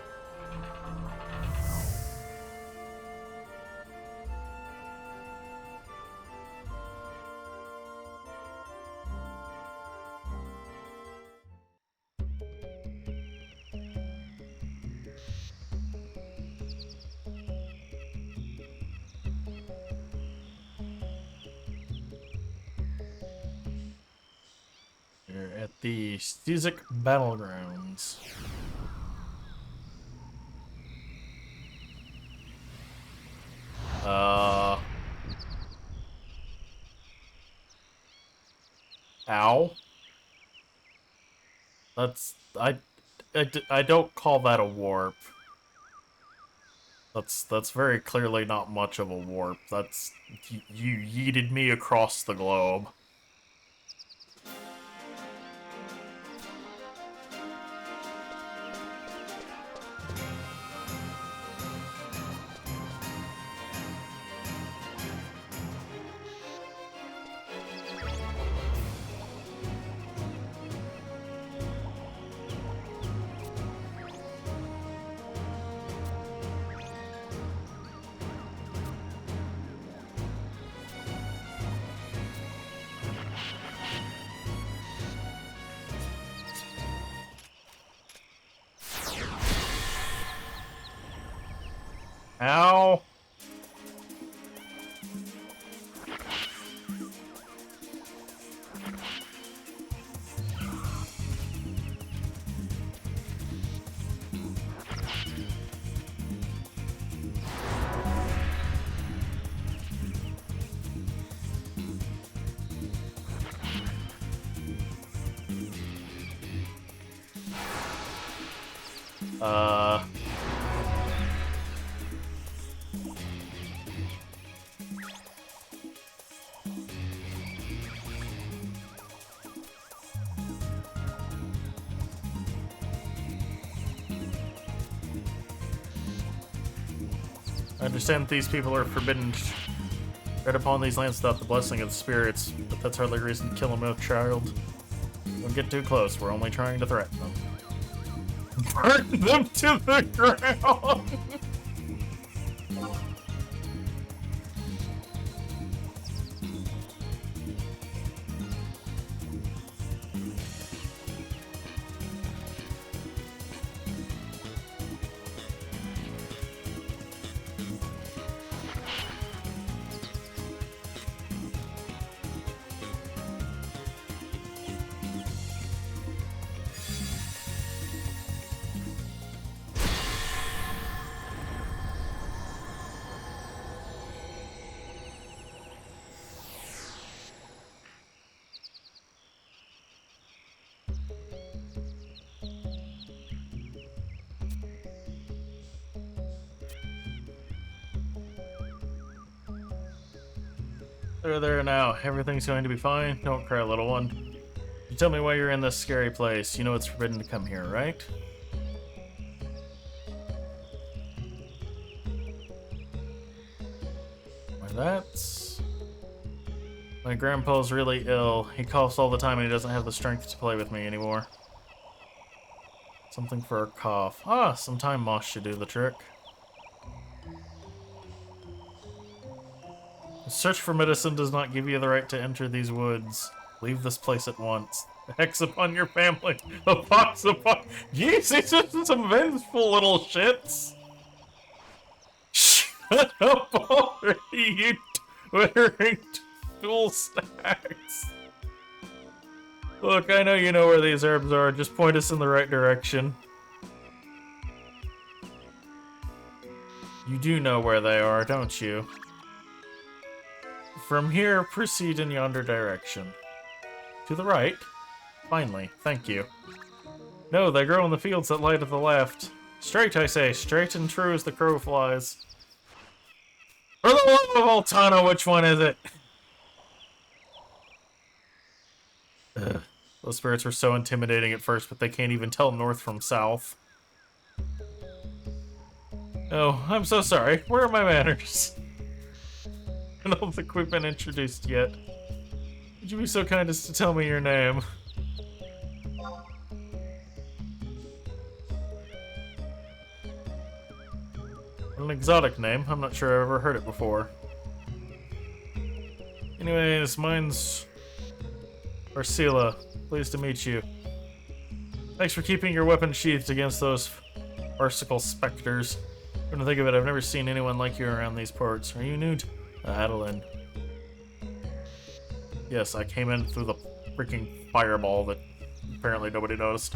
We're at the Stezic Battlegrounds. Ow. That's... I don't call that a warp. That's very clearly not much of a warp. That's... You yeeted me across the globe. Ow! I understand that these people are forbidden to tread upon these lands without the blessing of the spirits, but that's hardly a reason to kill them, child. Don't get too close, we're only trying to threaten them. Burn them to the ground! They're there now. Everything's going to be fine. Don't cry, little one. You tell me why you're in this scary place. You know it's forbidden to come here, right? Why that's... My grandpa's really ill. He coughs all the time and he doesn't have the strength to play with me anymore. Something for a cough. Ah, some time moss should do the trick. Search for medicine does not give you the right to enter these woods. Leave this place at once. A hex upon your family. A pox upon... Jeez, these are some vengeful little shits. Shut up already, you wearing tool stacks. Look, I know you know where these herbs are. Just point us in the right direction. You do know where they are, don't you? From here, proceed in yonder direction. To the right. Finally, thank you. No, they grow in the fields that lie to the left. Straight, I say, straight and true as the crow flies. For the love of Altana, which one is it? Ugh. Those spirits were so intimidating at first, but they can't even tell north from south. Oh, I'm so sorry. Where are my manners? I don't think we've been introduced yet. Would you be so kind as to tell me your name? An exotic name. I'm not sure I've ever heard it before. Anyways, mine's Ursula. Pleased to meet you. Thanks for keeping your weapon sheathed against those farcical specters. Come to think of it, I've never seen anyone like you around these parts. Are you new to Adeline? Yes, I came in through the freaking fireball that apparently nobody noticed.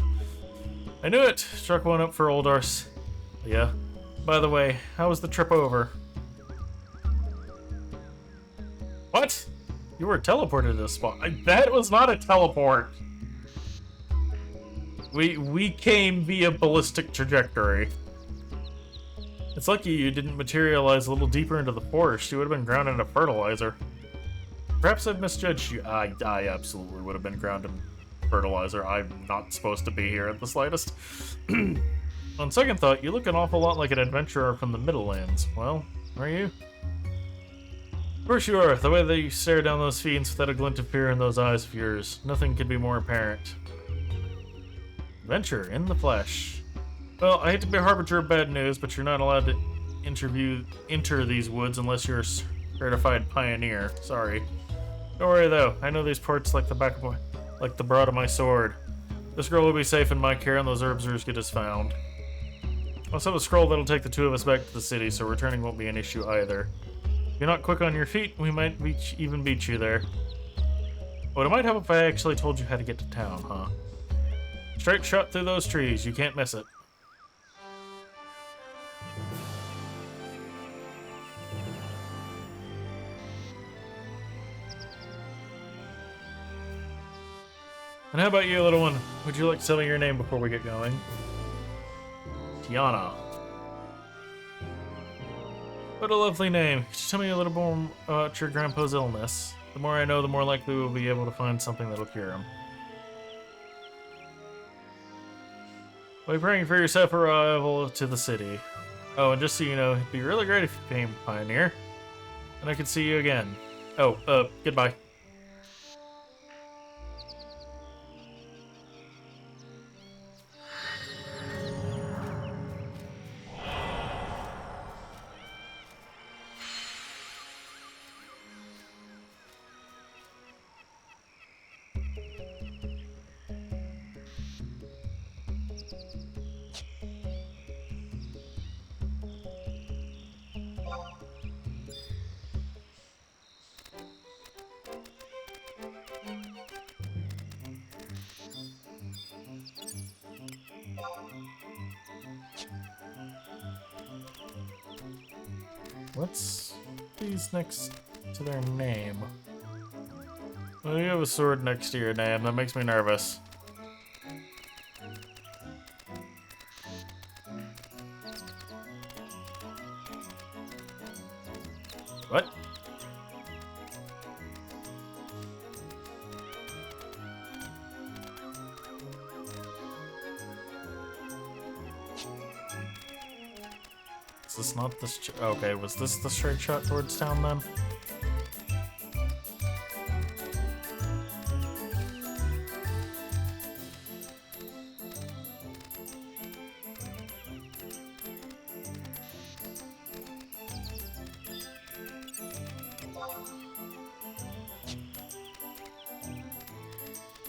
I knew it! Struck one up for old Ars. Yeah. By the way, how was the trip over? What? You were teleported to this spot. That was not a teleport. We came via ballistic trajectory. It's lucky you didn't materialize a little deeper into the forest. You would have been ground into fertilizer. Perhaps I've misjudged you. I absolutely would have been ground in fertilizer. I'm not supposed to be here at the slightest. On second thought, you look an awful lot like an adventurer from the Middlelands. Well, are you? Of course you are. The way that you stare down those fiends without a glint of fear in those eyes of yours. Nothing could be more apparent. Adventure in the flesh. Well, I hate to be a harbinger of bad news, but you're not allowed to enter these woods unless you're a certified pioneer. Sorry. Don't worry though. I know these parts like the broad of my sword. This girl will be safe in my care, and those herbs are as good as found. I also have a scroll that'll take the two of us back to the city, so returning won't be an issue either. If you're not quick on your feet, we might even beat you there. But it might help if I actually told you how to get to town, huh? Straight shot through those trees. You can't miss it. And how about you, little one? Would you like to tell me your name before we get going? Tiana. What a lovely name. Could you tell me a little more about your grandpa's illness? The more I know, the more likely we'll be able to find something that'll cure him. We're praying for your safe arrival to the city. Oh, and just so you know, it'd be really great if you became a pioneer. And I could see you again. Oh, goodbye. What's these next to their name? Well, you have a sword next to your name. That makes me nervous. What? Is this not the okay, was this the straight shot towards town then?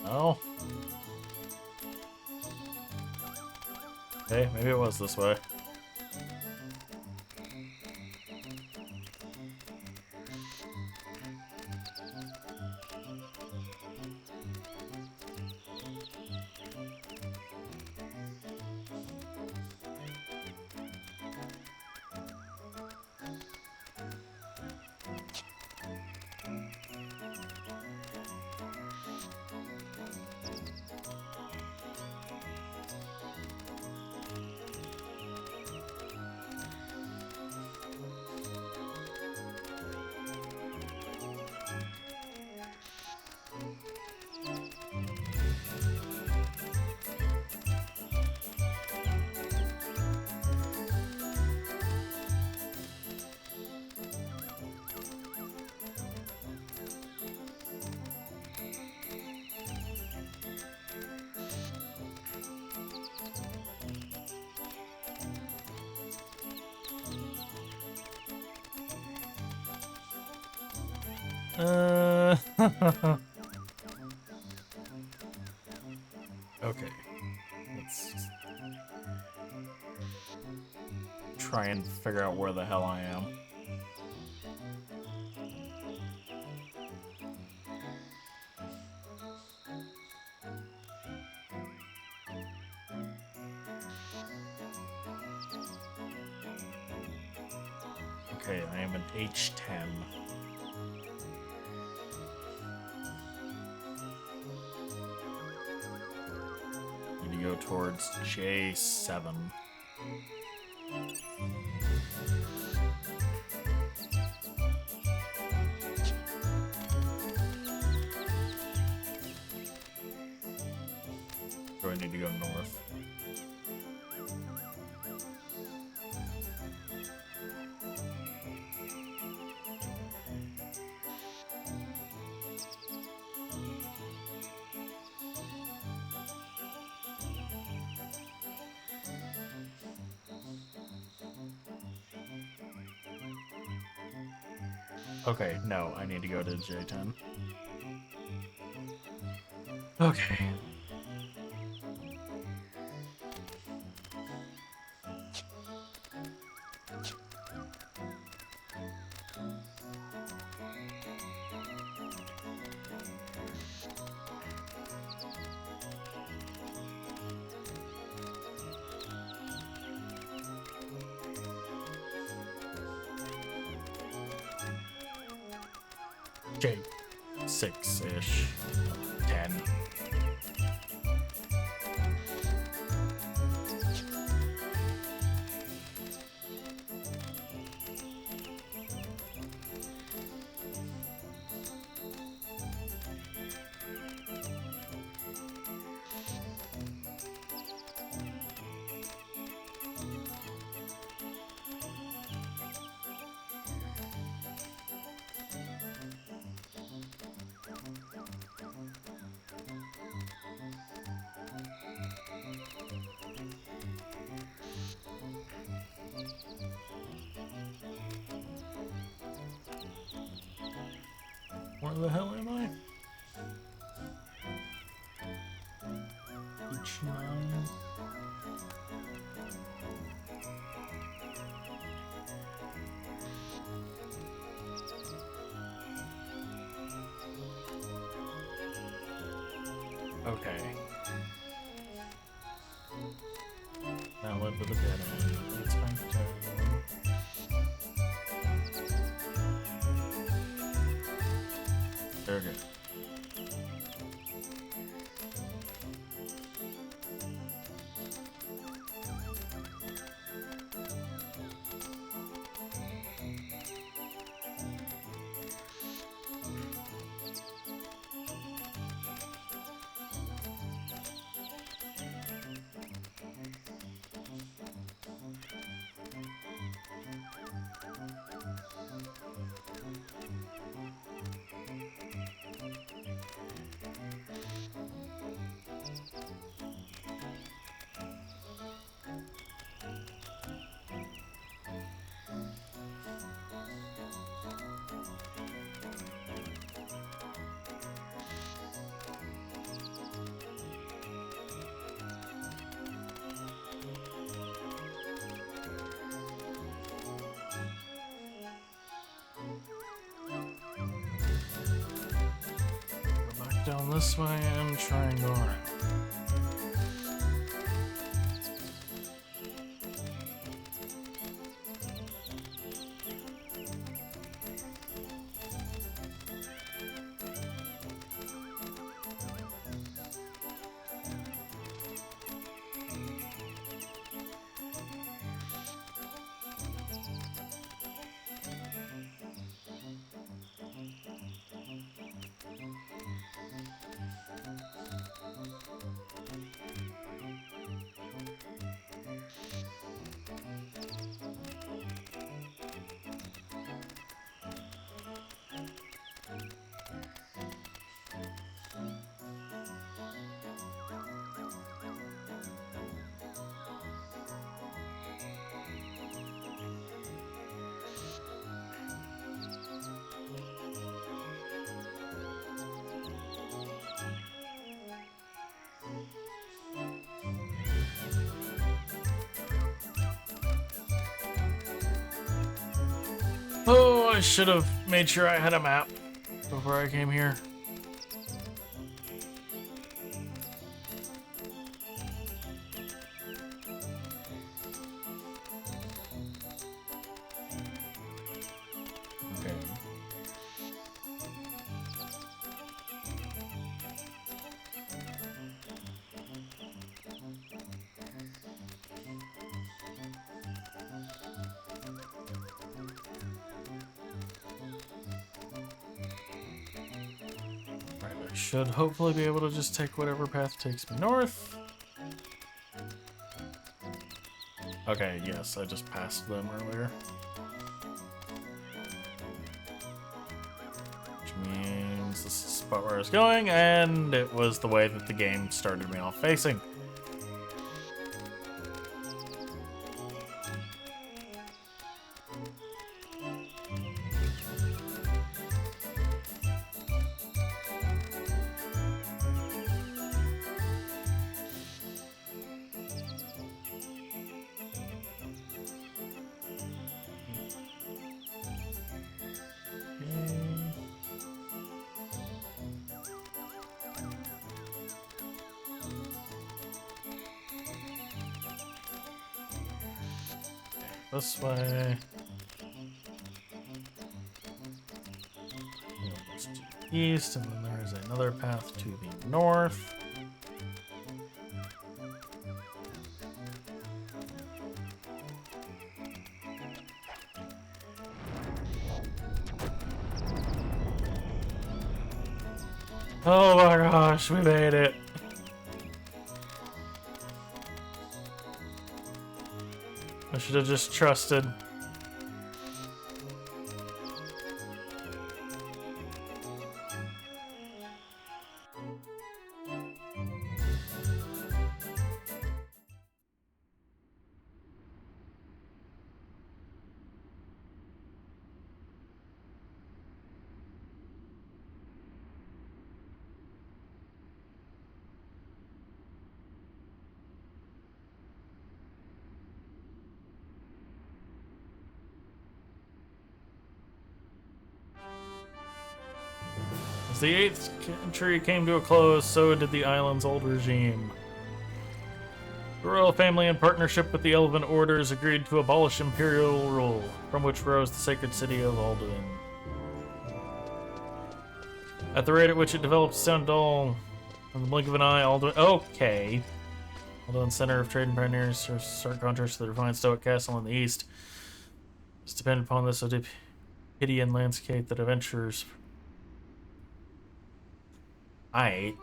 Oh. Okay, maybe it was this way. Okay. Let's try and figure out where the hell I am. Okay, I am an H10. Need to go towards J7. Do I need to go north? Okay, no, I need to go to J10. Okay. J6-ish. 10. Where the hell am I? H9. Okay. Now led to the dead end. It's time to turn. Okay. Down this way and try and go around. Oh, I should have made sure I had a map before I came here. Okay. Should hopefully be able to just take whatever path takes me north. Okay, yes, I just passed them earlier. Which means this is the spot where I was going, and it was the way that the game started me off facing. This way. To the east, and then there is another path to the north. Oh my gosh, we made it. I should have just trusted. As the 8th century came to a close, so did the island's old regime. The royal family, in partnership with the Elven Orders, agreed to abolish imperial rule, from which rose the sacred city of Alduin. At the rate at which it developed Sandal, in the blink of an eye, Alduin... Okay. Alduin, center of trade and pioneers, are stark contrast to the refined Stoic castle in the east. It's dependent upon this Oedipian landscape that adventurers... Aight.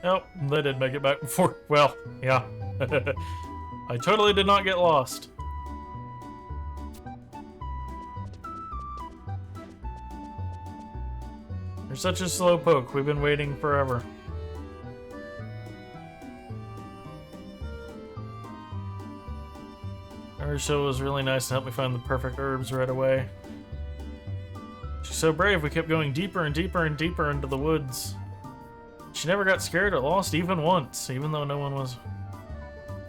Nope, they did make it back before. Well, yeah. I totally did not get lost. You're such a slowpoke. We've been waiting forever. Ursula was really nice to help me find the perfect herbs right away. She's so brave, we kept going deeper and deeper and deeper into the woods. She never got scared or lost even once, even though no one was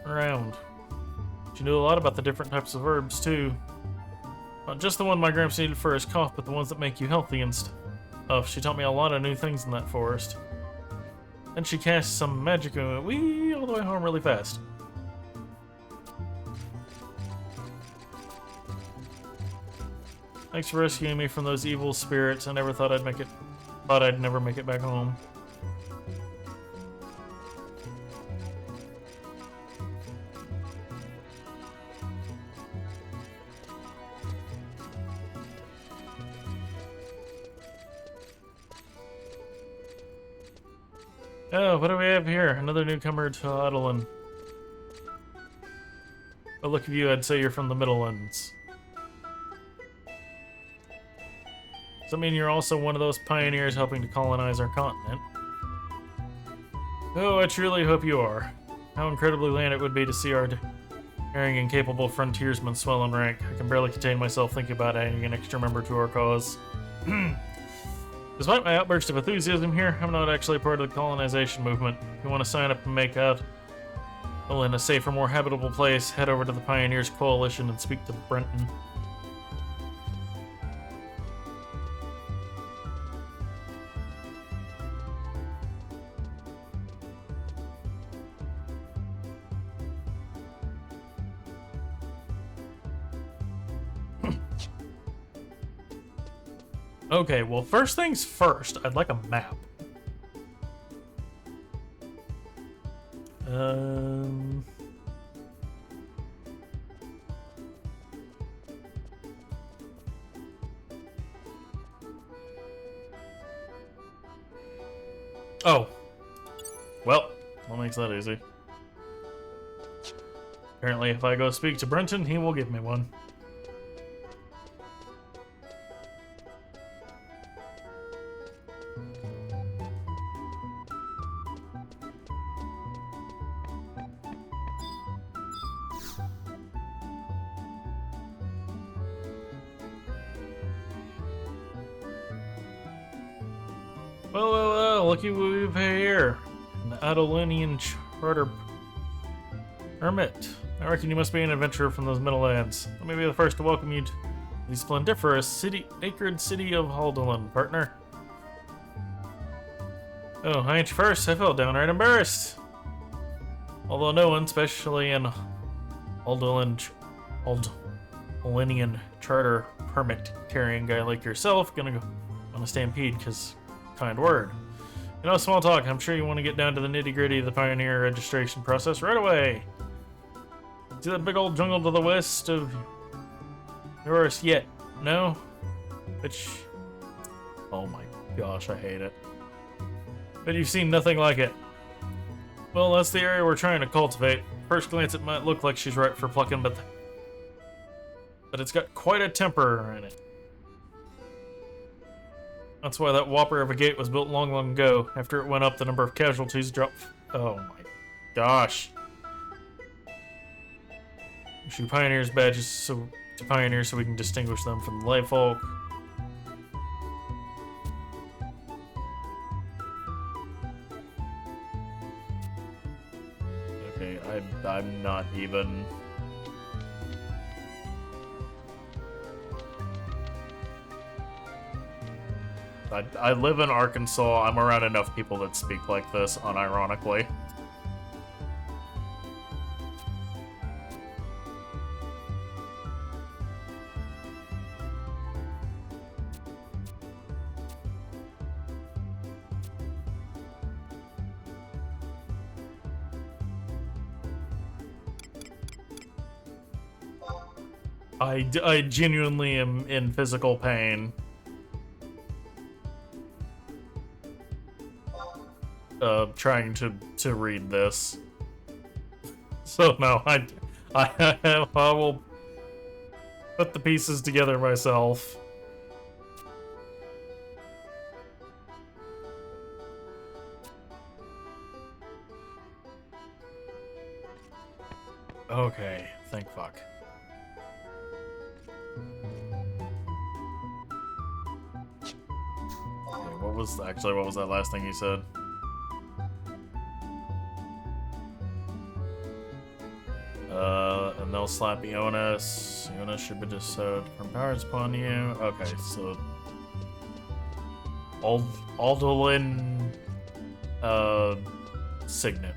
around. She knew a lot about the different types of herbs, too. Not just the one my gramps needed for his cough, but the ones that make you healthy and stuff. She taught me a lot of new things in that forest. Then she cast some magic and went wee all the way home really fast. Thanks for rescuing me from those evil spirits. I never thought I'd never make it back home. Oh, what do we have here? Another newcomer to Adalin. But look at you, I'd say you're from the Middlelands. Does that mean you're also one of those pioneers helping to colonize our continent? Oh, I truly hope you are. How incredibly land it would be to see our Erring incapable frontiersman swell in rank. I can barely contain myself thinking about adding an extra member to our cause. Despite my outburst of enthusiasm here, I'm not actually part of the colonization movement. If you want to sign up and make out well, in a safer, more habitable place, head over to the Pioneers Coalition and speak to Brenton. Okay, well, first things first, I'd like a map. Oh. Well, that makes that easy. Apparently, if I go speak to Brenton, he will give me one. Well, looky what we have here. An Adolinian charter permit. I reckon you must be an adventurer from those Middlelands. Let me be the first to welcome you to the splendiferous acred city of Haldolin, partner. Oh, I ain't you first. I felt downright embarrassed. Although no one, especially an Haldolinian charter permit carrying guy like yourself, gonna go on a stampede, because kind word. You know, small talk. I'm sure you want to get down to the nitty-gritty of the Pioneer registration process right away. See that big old jungle to the west of yours yet? No? Which... oh my gosh, I hate it. But you've seen nothing like it. Well, that's the area we're trying to cultivate. First glance, it might look like she's ripe for plucking, but it's got quite a temper in it. That's why that whopper of a gate was built long, long ago. After it went up, the number of casualties dropped. Oh my gosh. Issue pioneers badges to pioneers so we can distinguish them from the lay folk. Okay, I'm not even. I live in Arkansas. I'm around enough people that speak like this, unironically. I genuinely am in physical pain. Trying to read this. So no, I will put the pieces together myself. Okay, thank fuck. Okay, what was that last thing you said? And they'll slap Ionis. Ionis should be bestowed from powers upon you. Okay, so Aldolin Signet.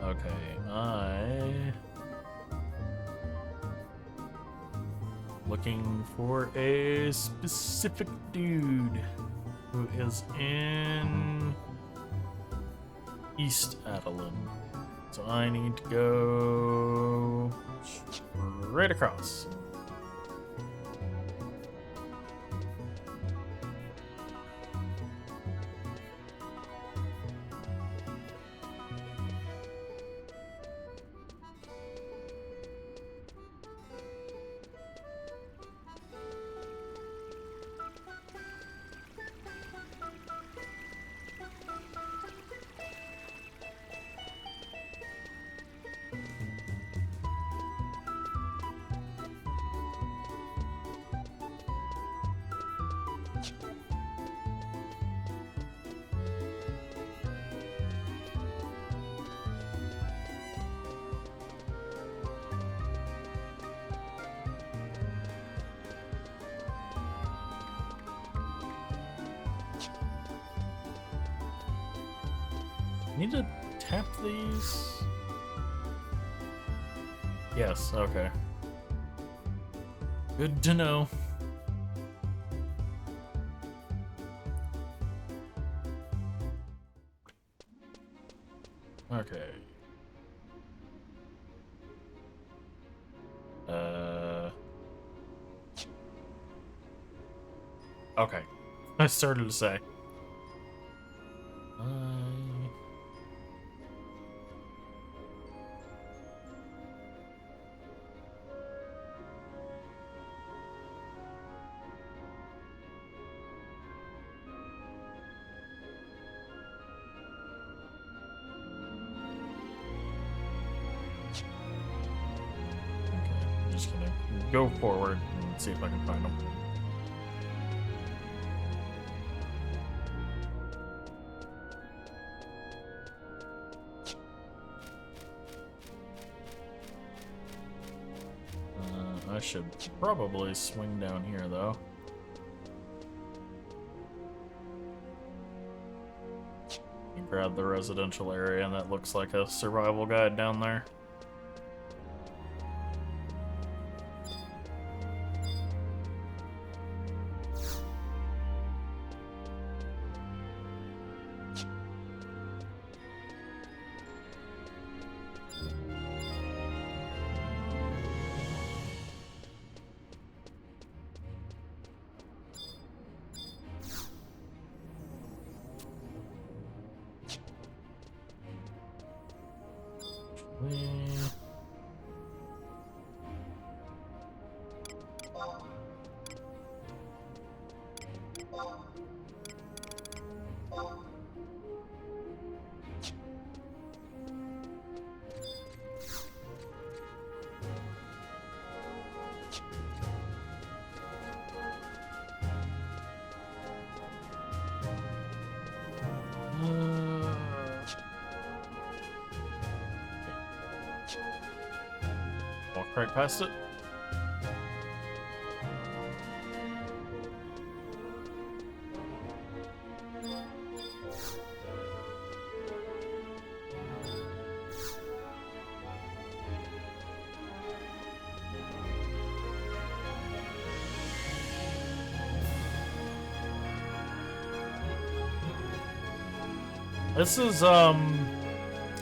Okay, looking for a specific dude who is in East Adolin. So I need to go right across. Need to tap these? Yes, okay. Good to know. Okay. Okay. I started to say. I'm just gonna go forward and see if I can find them. I should probably swing down here, though. And grab the residential area, and that looks like a survival guide down there. Walk right past it.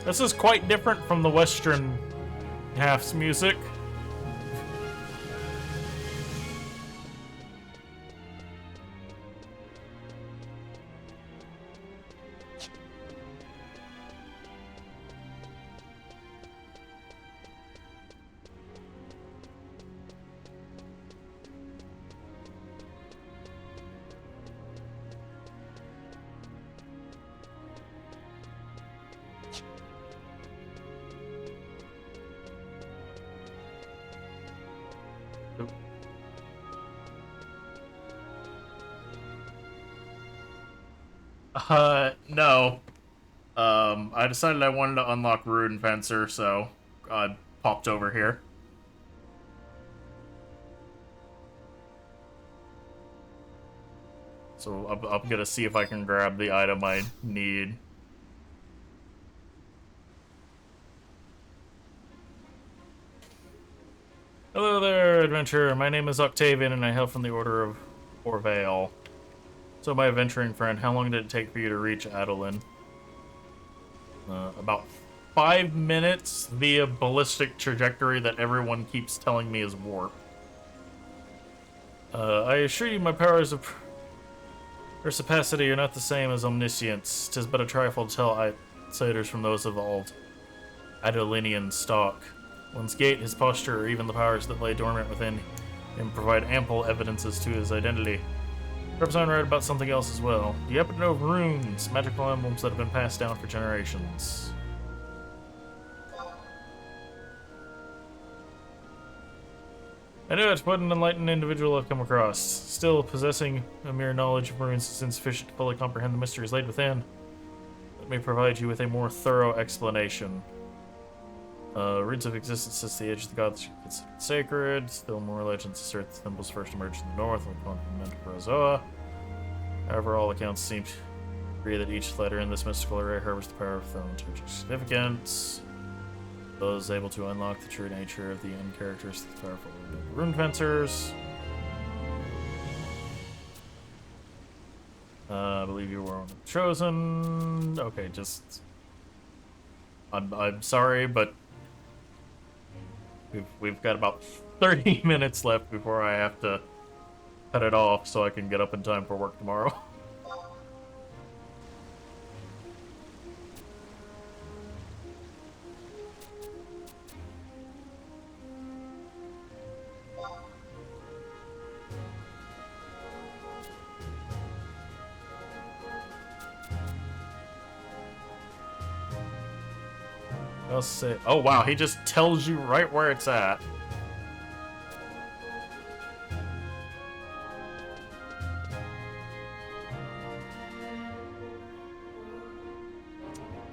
This is quite different from the Western half's music. No. I decided I wanted to unlock Rune Fencer, so I popped over here. So I'm gonna see if I can grab the item I need. Hello there, adventurer. My name is Octavian, and I hail from the Order of Orvale. So, my adventuring friend, how long did it take for you to reach Adolin? About 5 minutes via ballistic trajectory that everyone keeps telling me is warp. I assure you my powers of perspicacity are not the same as omniscience. 'Tis but a trifle to tell outsiders from those of old Adolinian stock. One's gait, his posture, or even the powers that lay dormant within him provide ample evidences to his identity. Perhaps I'm right about something else as well. Do you happen to know of runes, magical emblems that have been passed down for generations? I knew it, what an enlightened individual I've come across. Still, possessing a mere knowledge of runes is insufficient to fully comprehend the mysteries laid within. Let me provide you with a more thorough explanation. Runes have existed since the age of the gods considered sacred. Still more legends assert the symbols first emerged in the north on the continent of Eorzean. However, all accounts seem Agree that each letter in this mystical array harbors the power of thaumaturgic significance. Those able to unlock the true nature of the end characteristics of powerful rune fencers. I believe you were chosen. Okay, just I'm sorry, but we've got about 30 minutes left before I have to cut it off so I can get up in time for work tomorrow. I'll say, oh wow, he just tells you right where it's at.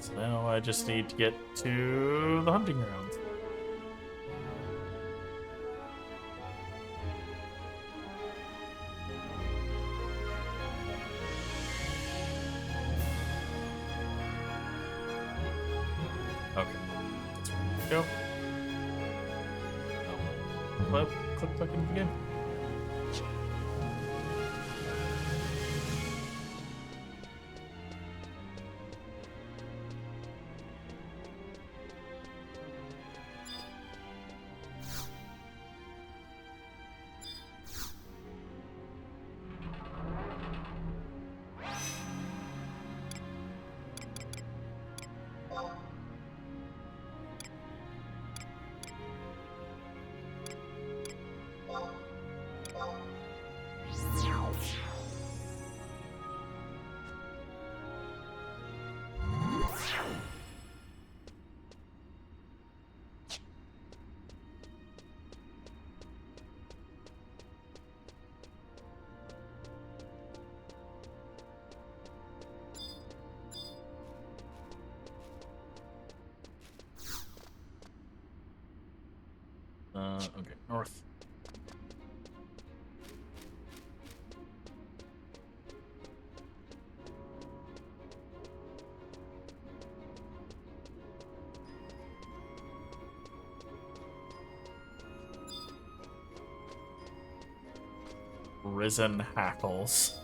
So now I just need to get to the hunting grounds. Okay, that's where we need to go. Oh. Well, click button again. Okay, north. Risen hackles.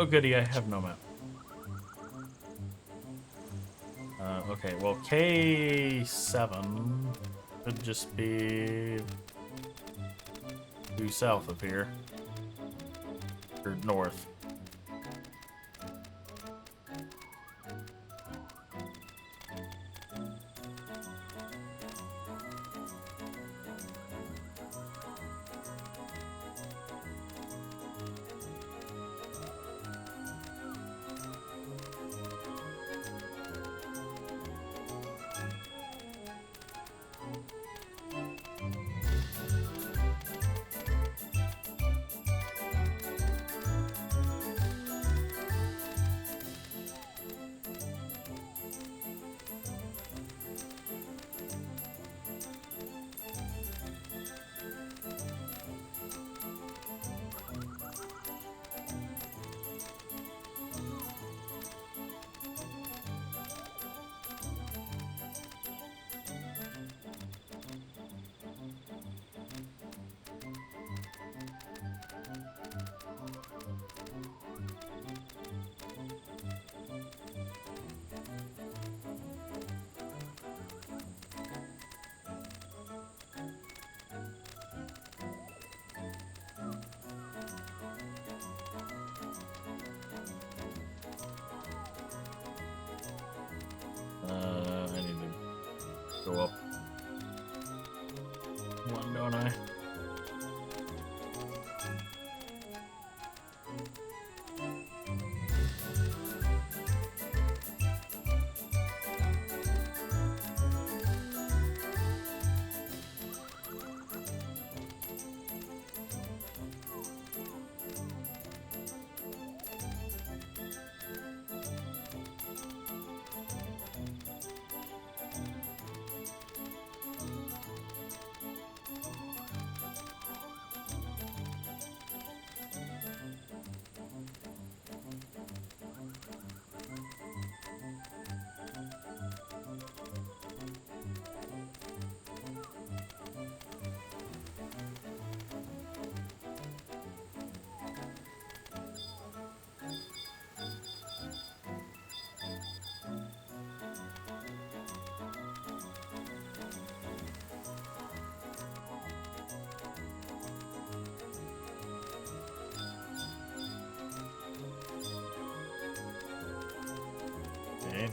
Oh goody, I have no map. Okay, well K7 could just be due south of here. Or north.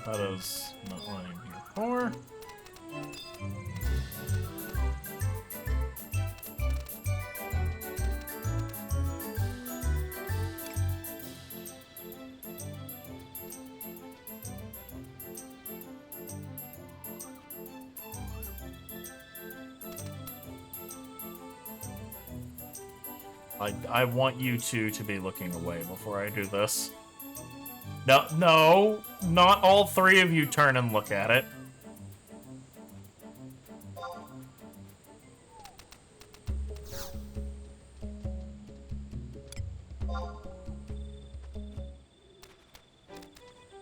that is not what I'm here for. I want you two to be looking away before I do this. No, no, not all three of you turn and look at it.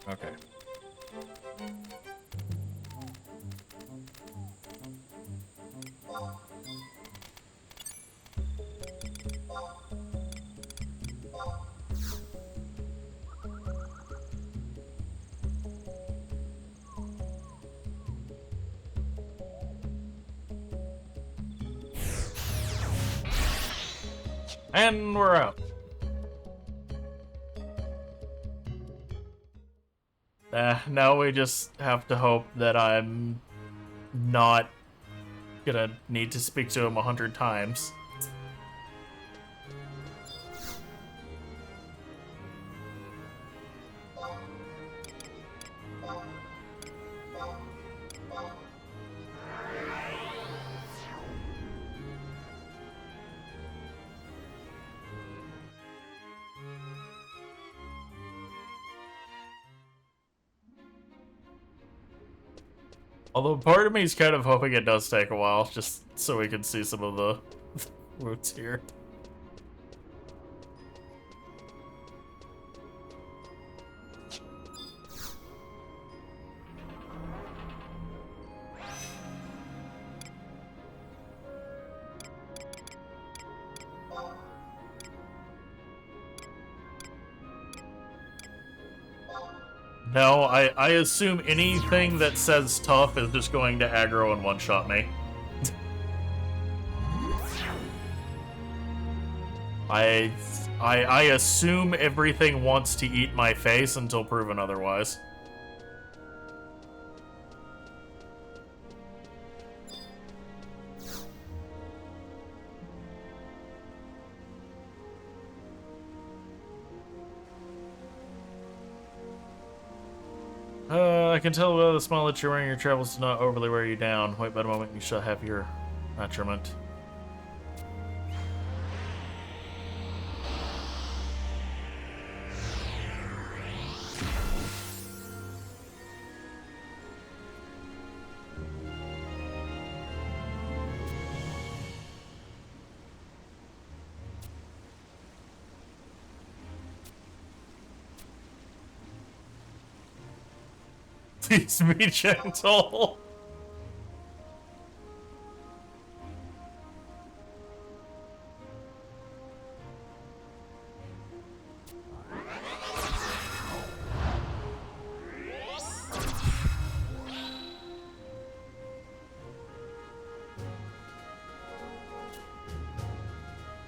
Okay. And we're out. Now we just have to hope that I'm not gonna need to speak to him 100 times. Although part of me is kind of hoping it does take a while, just so we can see some of the roots here. No, I assume anything that says tough is just going to aggro and one-shot me. I assume everything wants to eat my face until proven otherwise. I can tell by the smile that you're wearing your travels do not overly wear you down. Wait by the moment you shall have your measurement. Please be gentle.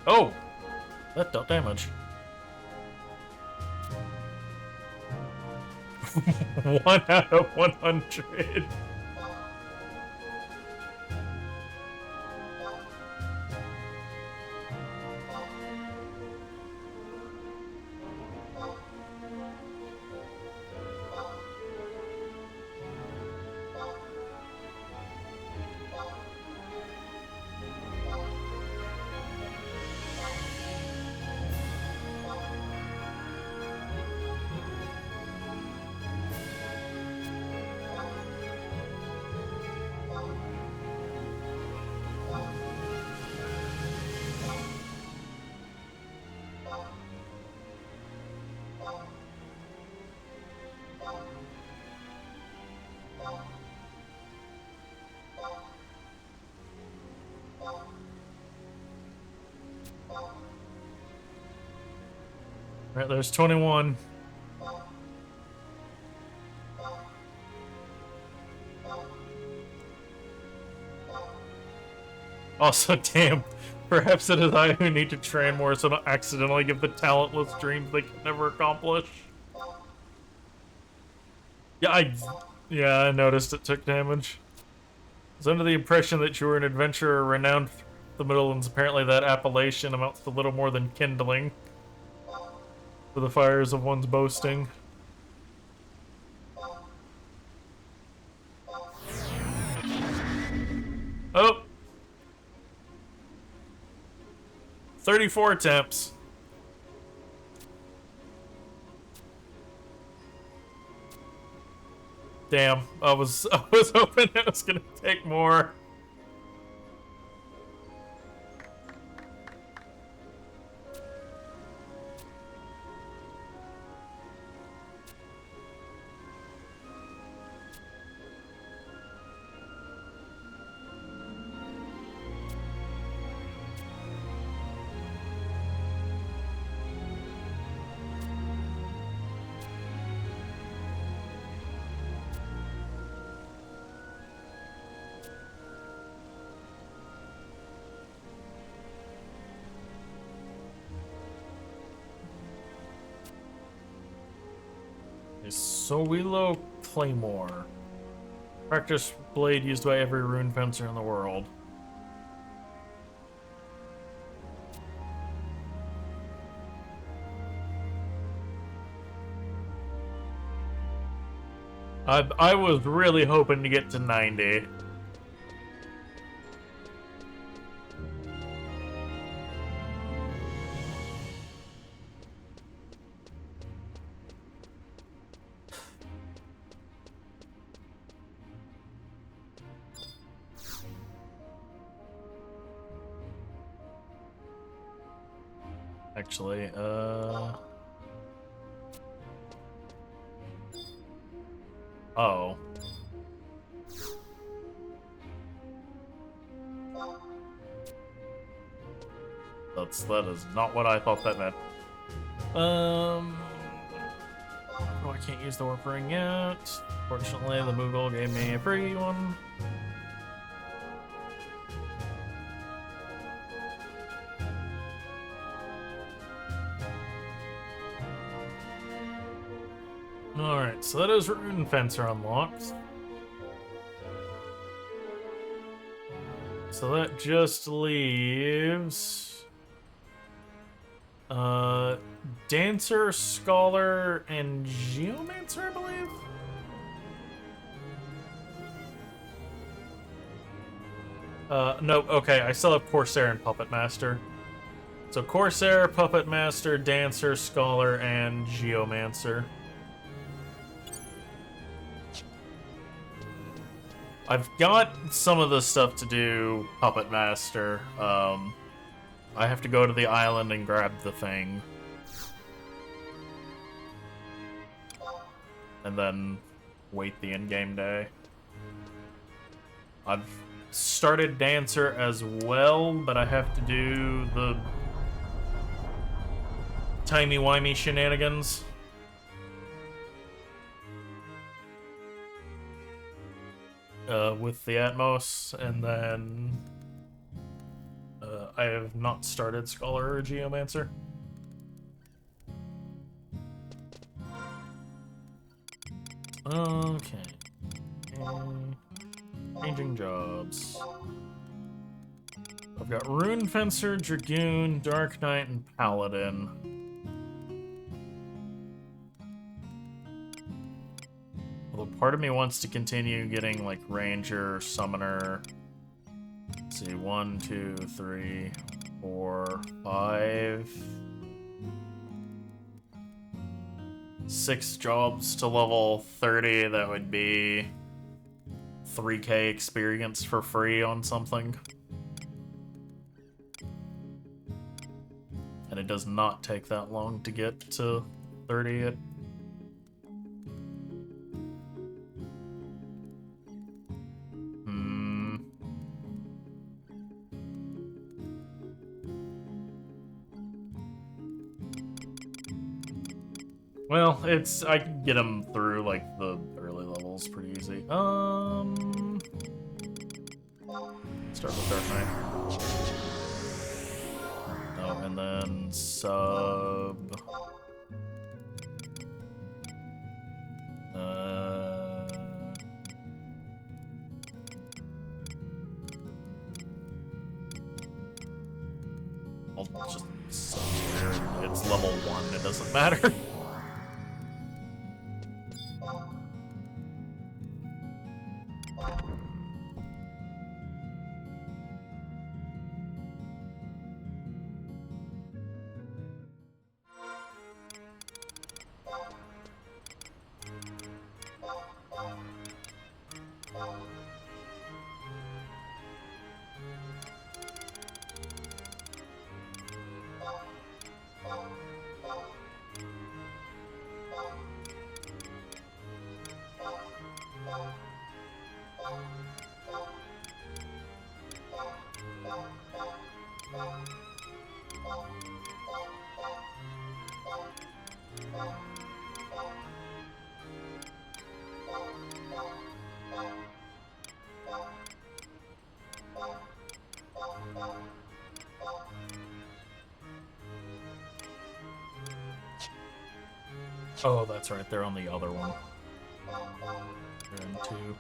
Oh, that dealt damage. 1 out of 100. Right, there's 21. Also, damn, perhaps it is I who need to train more so I don't accidentally give the talentless dreams they can never accomplish. Yeah, I noticed it took damage. I was under the impression that you were an adventurer renowned for the Midlands. Apparently that appellation amounts to little more than kindling for the fires of one's boasting. Oh! 34 attempts. Damn, I was hoping it was gonna take more. A Sowilo Claymore. Practice blade used by every rune fencer in the world. I was really hoping to get to 90. Actually, oh. That is not what I thought that meant. Oh, I can't use the warp ring yet. Fortunately, the Moogle gave me a free one. Alright, so that is Rune Fencer unlocked. So that just leaves... Dancer, Scholar, and Geomancer, I believe? No, okay, I still have Corsair and Puppet Master. So Corsair, Puppet Master, Dancer, Scholar, and Geomancer. I've got some of the stuff to do Puppet Master. I have to go to the island and grab the thing. And then wait the in-game day. I've started Dancer as well, but I have to do the timey-wimey shenanigans. With the Atmos, and then I have not started Scholar or Geomancer. Okay. Changing jobs. I've got Rune Fencer, Dragoon, Dark Knight, and Paladin. Although part of me wants to continue getting like Ranger, Summoner. Let's see, 1, 2, 3, 4, 5. 6 jobs to level 30, that would be 3k experience for free on something. And it does not take that long to get to 30. Well, I can get them through, like, the early levels pretty easy. Start with Dark Knight. Oh, and then sub... I'll just it's level 1, it doesn't matter. Oh, that's right, they're on the other one. They're in 2.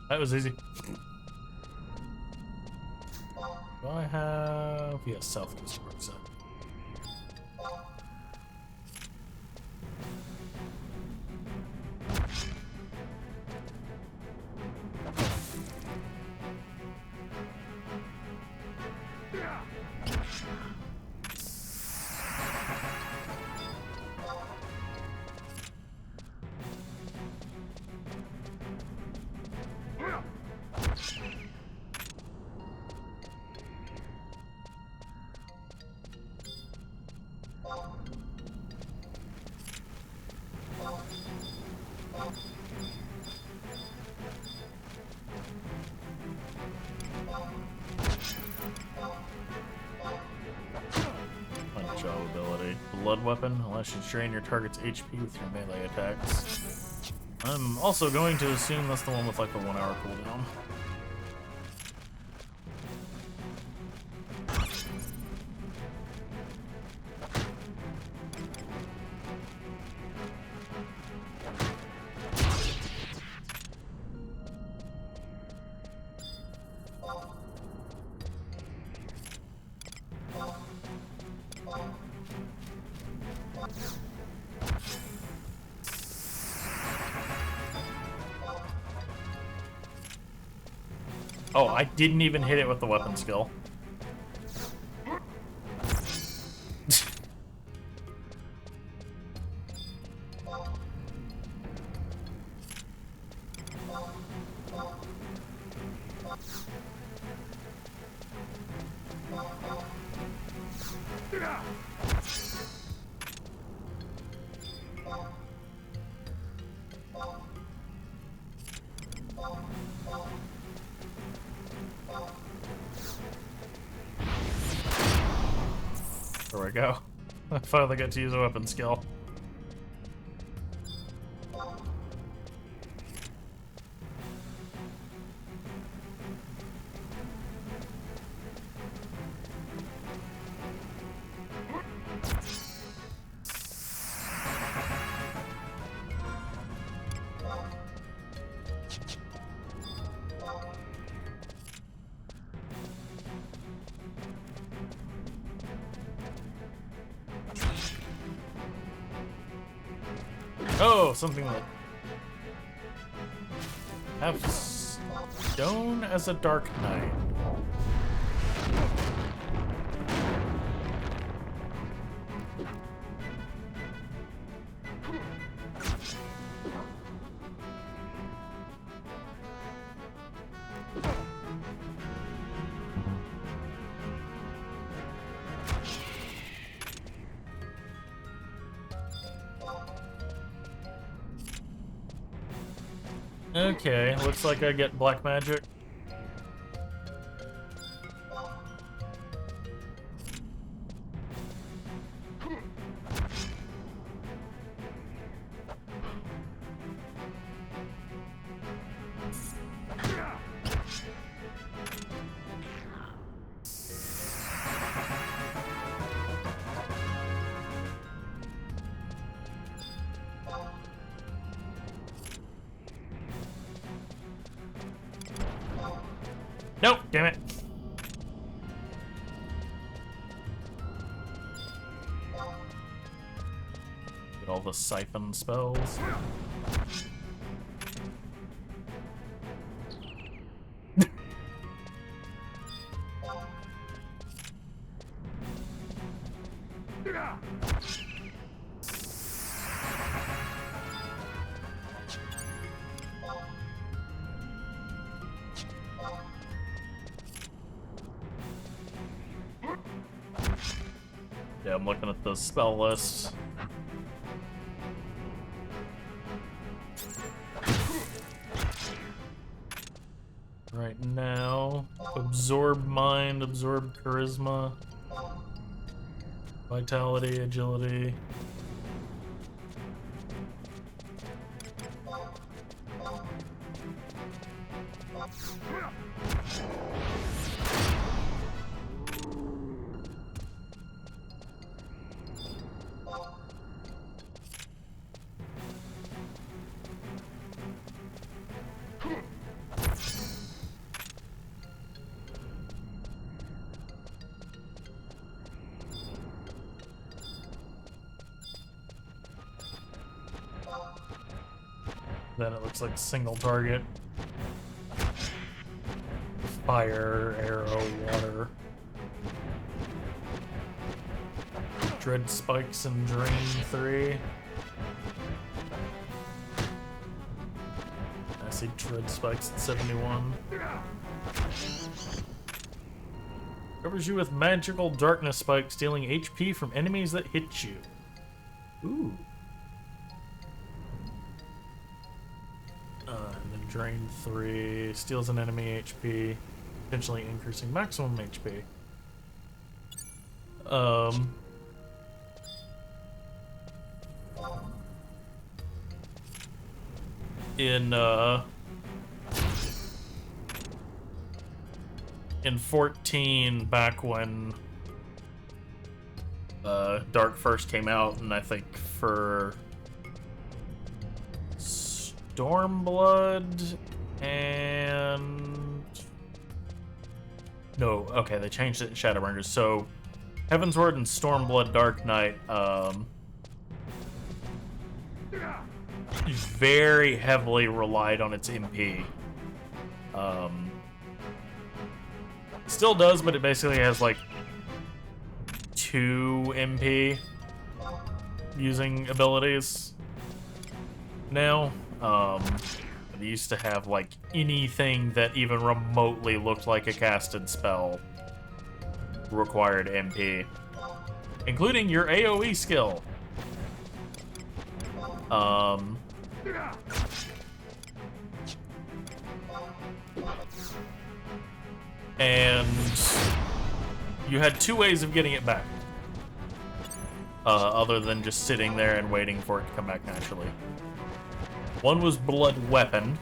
That was easy. Do I have... Yes, South Discord set. Blood weapon unless you drain your target's HP with your melee attacks. I'm also going to assume that's the one with like a 1 hour cooldown. Oh, I didn't even hit it with the weapon skill. There we go. I finally got to use a weapon skill. Oh, something that have stone as a dark knight. Okay, looks like I get black magic. Nope, damn it. Get all the siphon spells. Yeah, I'm looking at the spell list. Right now, absorb mind, absorb charisma, vitality, agility. Then it looks like single target. Fire, arrow, water. Dread spikes and drain 3. I see dread spikes at 71. Covers you with magical darkness spikes, dealing HP from enemies that hit you. Ooh. And then drain 3, steals an enemy HP, potentially increasing maximum HP. In 14, back when Dark first came out, and I think for Stormblood and no, okay, they changed it in Shadowbringers. So Heavensward and Stormblood Dark Knight very heavily relied on its MP. Still does, but it basically has like 2 MP using abilities now. It used to have like anything that even remotely looked like a casted spell required MP, including your AoE skill. And you had 2 ways of getting it back, other than just sitting there and waiting for it to come back naturally. One was Blood Weapon,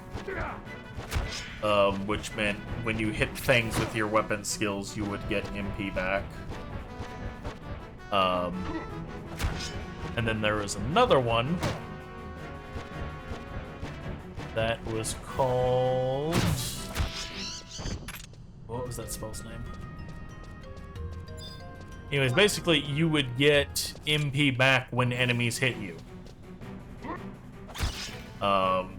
which meant when you hit things with your weapon skills, you would get MP back. And then there was another one that was called... What was that spell's name? Anyways, basically, you would get MP back when enemies hit you. Um,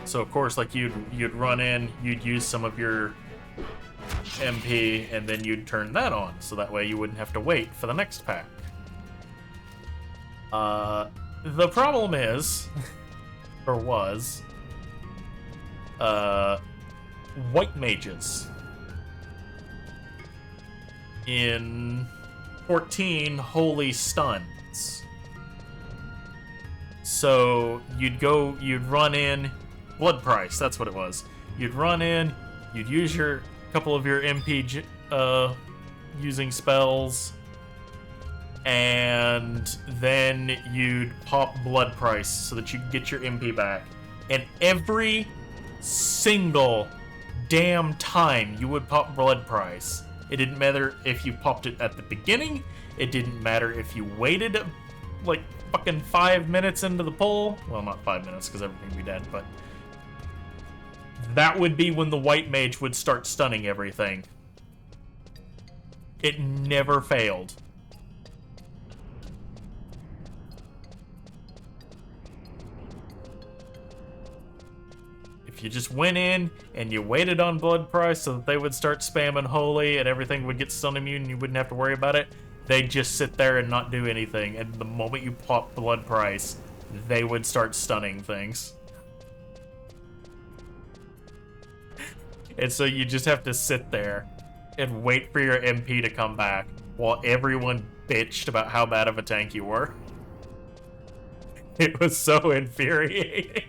so of course, like you'd run in, you'd use some of your MP, and then you'd turn that on, so that way you wouldn't have to wait for the next pack. The problem is, or was, white mages. In 14, holy stuns. So you'd run in, blood price, that's what it was. You'd run in, you'd use your couple of your MP using spells, and then you'd pop blood price so that you could get your MP back. And every single damn time you would pop blood price, it didn't matter if you popped it at the beginning, it didn't matter if you waited like fucking 5 minutes into the pull. Well, not 5 minutes because everything would be dead, but that would be when the white mage would start stunning everything. It never failed. If you just went in and you waited on blood price so that they would start spamming holy and everything would get stun immune and you wouldn't have to worry about it, they'd just sit there and not do anything. And the moment you pop blood price, they would start stunning things. And so you just have to sit there and wait for your MP to come back while everyone bitched about how bad of a tank you were. It was so infuriating.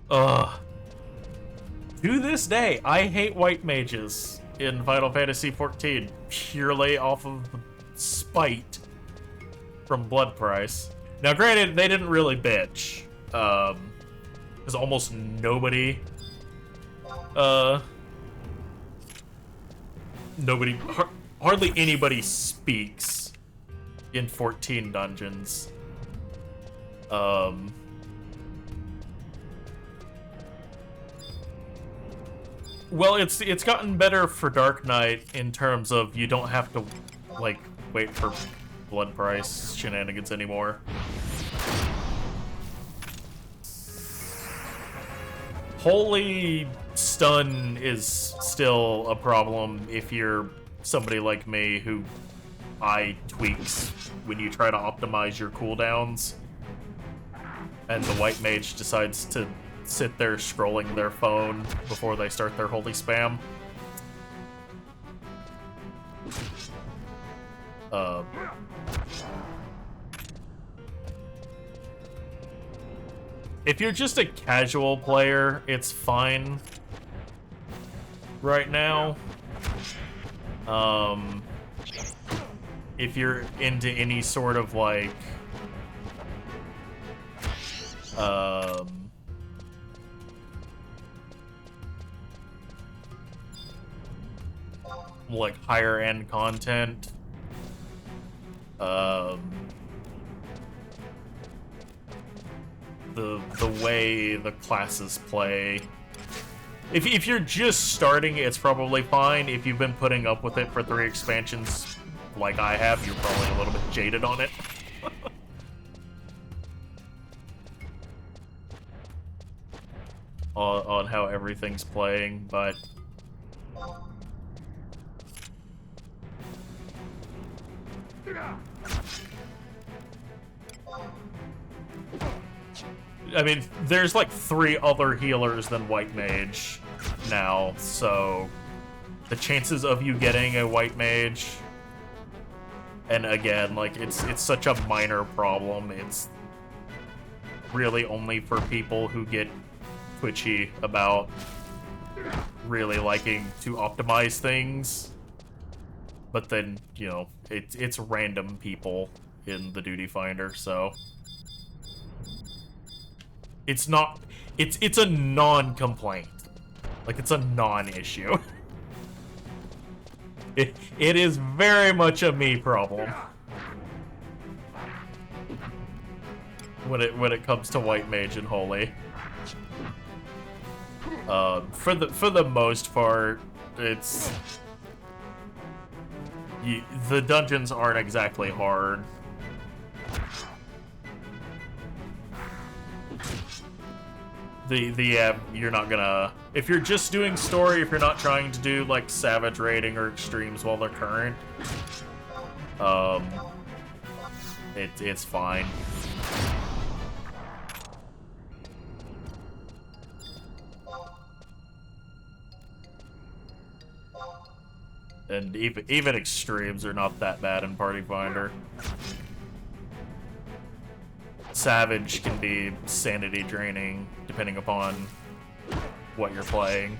Ugh. To this day, I hate white mages in Final Fantasy XIV purely off of the spite from blood price. Now, granted, they didn't really bitch. Because almost nobody, hardly anybody speaks in 14 dungeons. Well, it's gotten better for Dark Knight in terms of you don't have to, like, wait for blood price shenanigans anymore. Holy stun is still a problem if you're somebody like me who eye tweaks when you try to optimize your cooldowns, and the white mage decides to sit there scrolling their phone before they start their holy spam. If you're just a casual player, it's fine right now. If you're into any sort of like higher end content, the way the classes play. If you're just starting, it's probably fine. If you've been putting up with it for 3 expansions, like I have, you're probably a little bit jaded on it. on how everything's playing, but I mean, there's like 3 other healers than White Mage now, so the chances of you getting a White Mage, and again, like, it's such a minor problem, it's really only for people who get twitchy about really liking to optimize things, but then, you know, it's random people in the Duty Finder, so it's not, it's a non-complaint. Like, it's a non-issue. It is very much a me problem when it comes to White Mage and Holy. For the most part, it's the dungeons aren't exactly hard. You're not gonna, if you're just doing story, if you're not trying to do like savage raiding or extremes while they're current, it's fine. And even extremes are not that bad in Party Finder. Savage can be sanity draining depending upon what you're playing.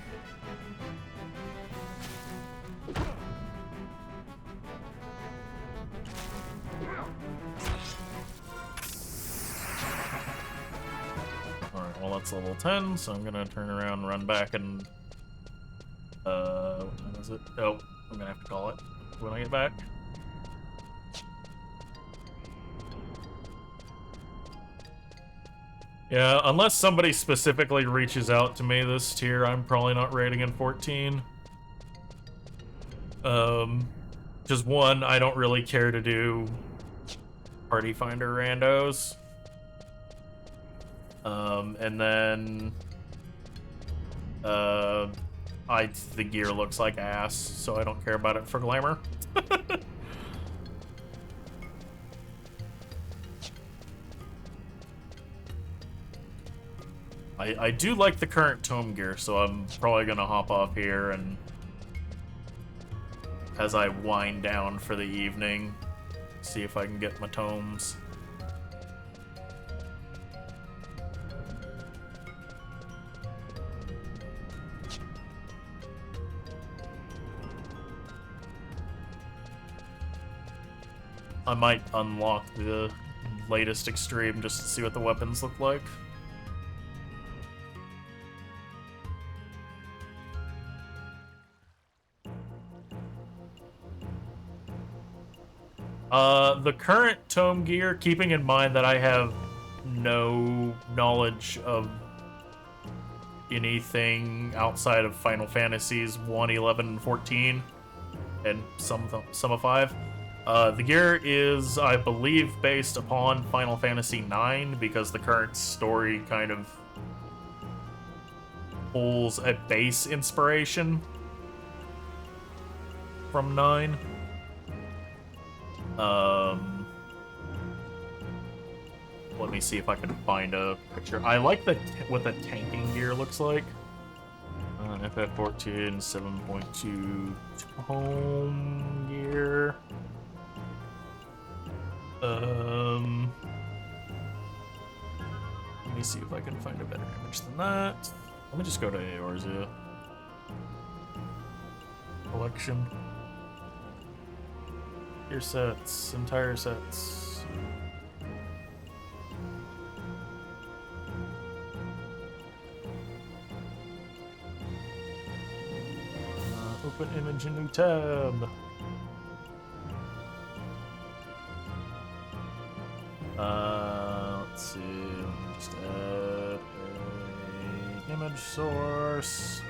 Alright, well that's level 10, so I'm gonna turn around, run back, and what is it? Oh, I'm gonna have to call it when I get back. Yeah, unless somebody specifically reaches out to me this tier, I'm probably not raiding in 14. Just one, I don't really care to do Party Finder randos. And then, the gear looks like ass, so I don't care about it for glamour. I do like the current tome gear, so I'm probably gonna hop off here and as I wind down for the evening, see if I can get my tomes. I might unlock the latest extreme just to see what the weapons look like. The current tome gear, keeping in mind that I have no knowledge of anything outside of Final Fantasies 1, 11, and 14, and some of 5. The gear is, I believe, based upon Final Fantasy 9, because the current story kind of pulls a base inspiration from 9. Let me see if I can find a picture. I like what the tanking gear looks like. FF14 7.2 home gear. Let me see if I can find a better image than that. Let me just go to Eorzean collection. Gear sets, entire sets. Open image in new tab. Let's see. Just add a image source.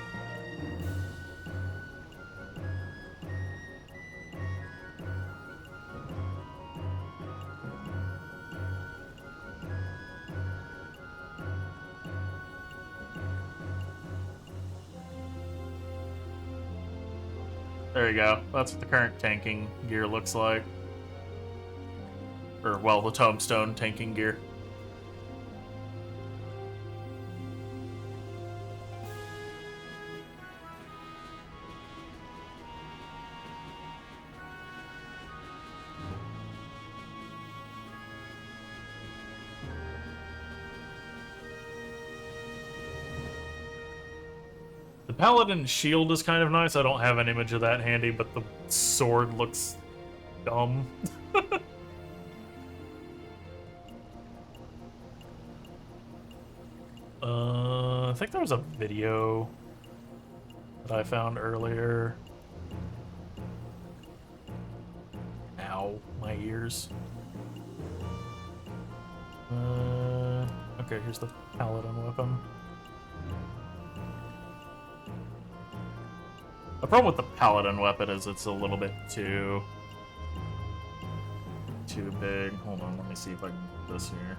There you go. That's what the current tanking gear looks like. Or, well, the tombstone tanking gear. The Paladin shield is kind of nice. I don't have an image of that handy, but the sword looks dumb. I think there was a video that I found earlier. Ow, my ears. Okay, here's the Paladin weapon. The problem with the Paladin weapon is it's a little bit too too big. Hold on, let me see if I can do this here.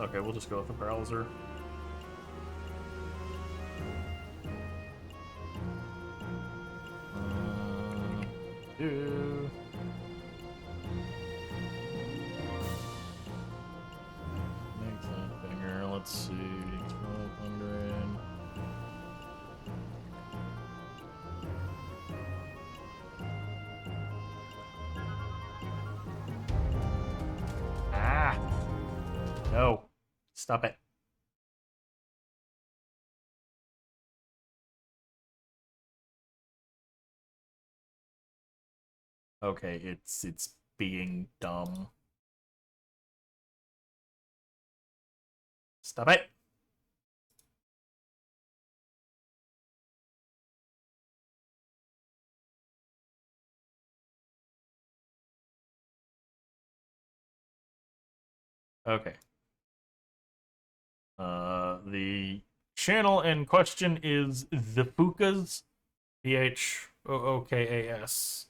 Okay, we'll just go with the browser. Do. Make that bigger. Let's see. 1200. Ah! No. Stop it. Okay, it's being dumb. Stop it. Okay. The channel in question is The Phookas. Phookas.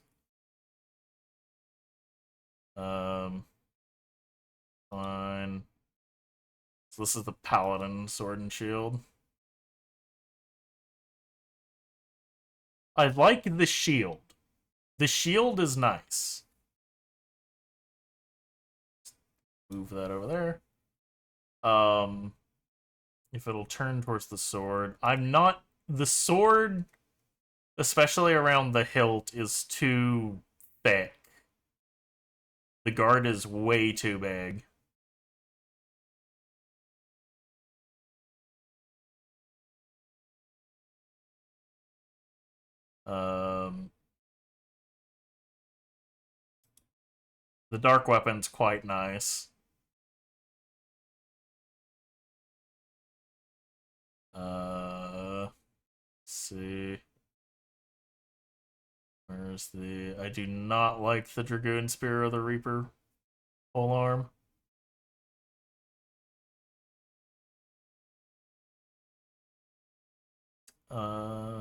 Fine. So this is the Paladin Sword and Shield. I like the shield. The shield is nice. Move that over there. If it'll turn towards the sword. I'm not... The sword, especially around the hilt, is too thick. The guard is way too big. The dark weapon's quite nice. Let's see. Where's the... I do not like the Dragoon Spear or the Reaper polearm.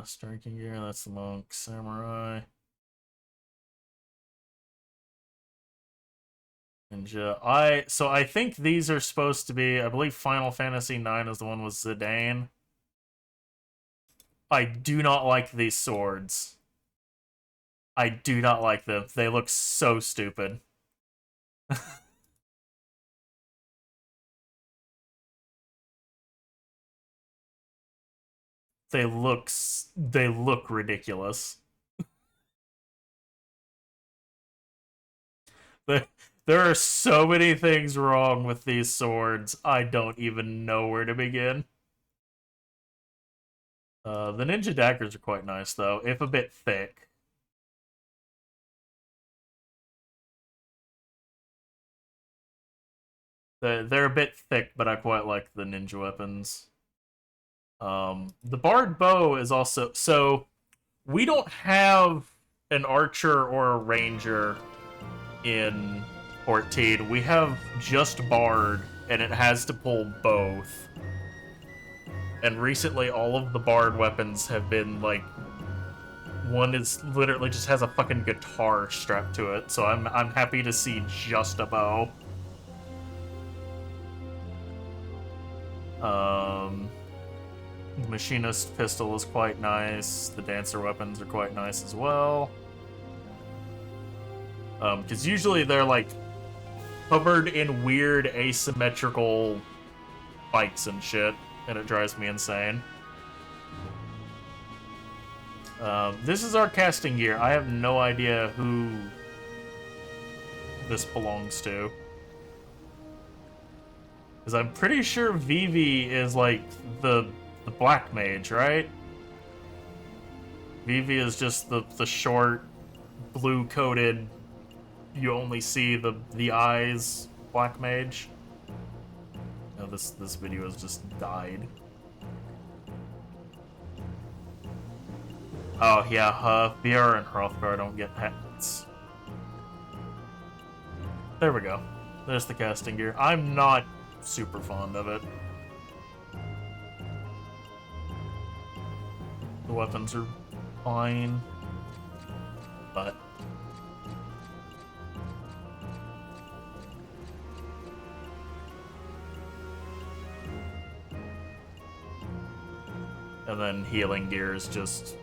Striking gear, that's the Monk Samurai. Ninja. So I think these are supposed to be, I believe Final Fantasy IX is the one with Zidane. I do not like these swords. I do not like them. They look so stupid. They look ridiculous. There are so many things wrong with these swords. I don't even know where to begin. The ninja daggers are quite nice, though, if a bit thick. They're a bit thick, but I quite like the ninja weapons. The bard bow is also... So, we don't have an archer or a ranger in 14. We have just bard, and it has to pull both. And recently, all of the bard weapons have been, like... One is literally just has a fucking guitar strapped to it, so I'm happy to see just a bow. The machinist pistol is quite nice. The dancer weapons are quite nice as well. Because usually they're like covered in weird asymmetrical spikes and shit, and it drives me insane. This is our casting gear. I have no idea who this belongs to. Because I'm pretty sure Vivi is like the black mage, right? Vivi is just the short, blue-coated, you only see the eyes black mage. No, this video has just died. Oh yeah, VR and Hrothgar don't get hats. There we go. There's the casting gear. I'm not super fond of it. The weapons are fine. But and then healing gear is just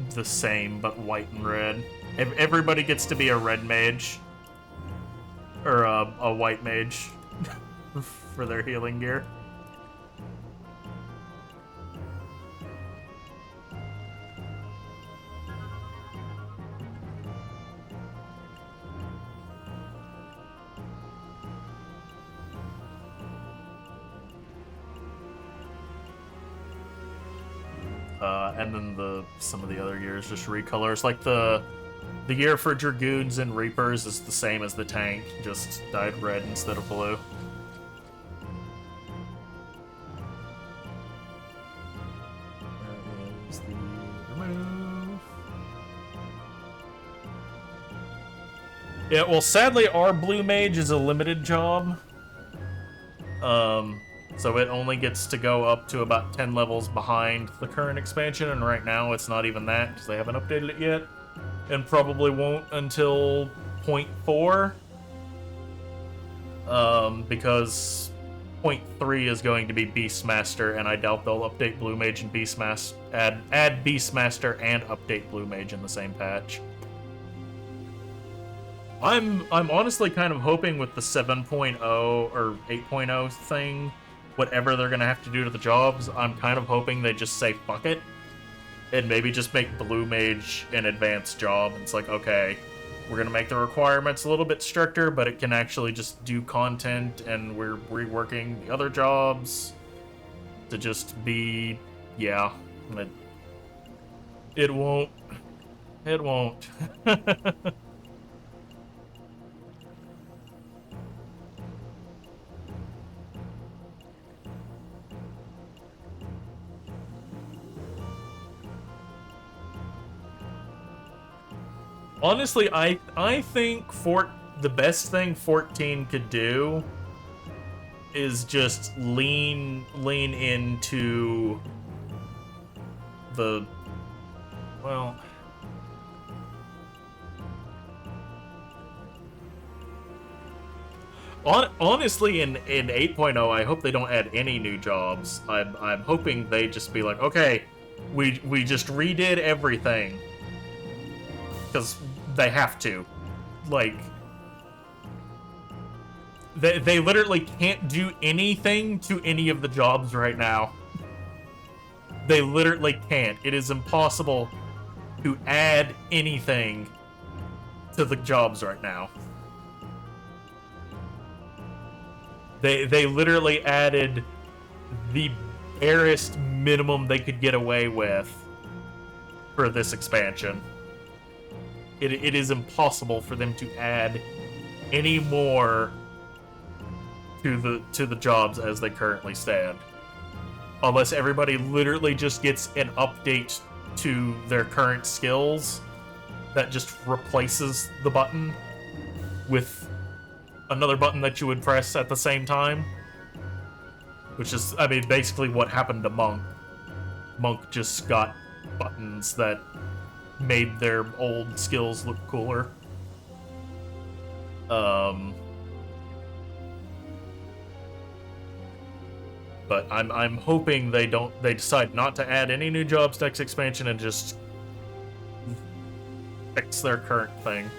the same, but white and red. Everybody gets to be a red mage. Or a white mage for their healing gear. And then some of the other gears just recolors. Like the gear for Dragoons and Reapers is the same as the tank, just dyed red instead of blue. That is the remove. Yeah, well, sadly, our blue mage is a limited job. So it only gets to go up to about 10 levels behind the current expansion, and right now it's not even that, because they haven't updated it yet. And probably won't until 0.4. Because 0.3 is going to be Beastmaster, and I doubt they'll update Blue Mage and Beastmaster, add Beastmaster and update Blue Mage in the same patch. I'm honestly kind of hoping with the 7.0 or 8.0 thing, whatever they're gonna have to do to the jobs, I'm kind of hoping they just say fuck it and maybe just make Blue Mage an advanced job. It's like, okay, we're gonna make the requirements a little bit stricter, but it can actually just do content, and we're reworking the other jobs to just be, yeah, it won't. It won't. Honestly, I think the best thing 14 could do is just lean into the, well, honestly, in 8.0, I hope they don't add any new jobs. I'm hoping they just be like, okay, we just redid everything. Because they have to. Like, they literally can't do anything to any of the jobs right now. They literally can't. It is impossible to add anything to the jobs right now. They literally added the barest minimum they could get away with for this expansion. It is impossible for them to add any more to the jobs as they currently stand, unless everybody literally just gets an update to their current skills that just replaces the button with another button that you would press at the same time, which is, I mean, basically what happened to Monk. Monk just got buttons that made their old skills look cooler. But I'm hoping they decide not to add any new jobs next expansion and just fix their current thing.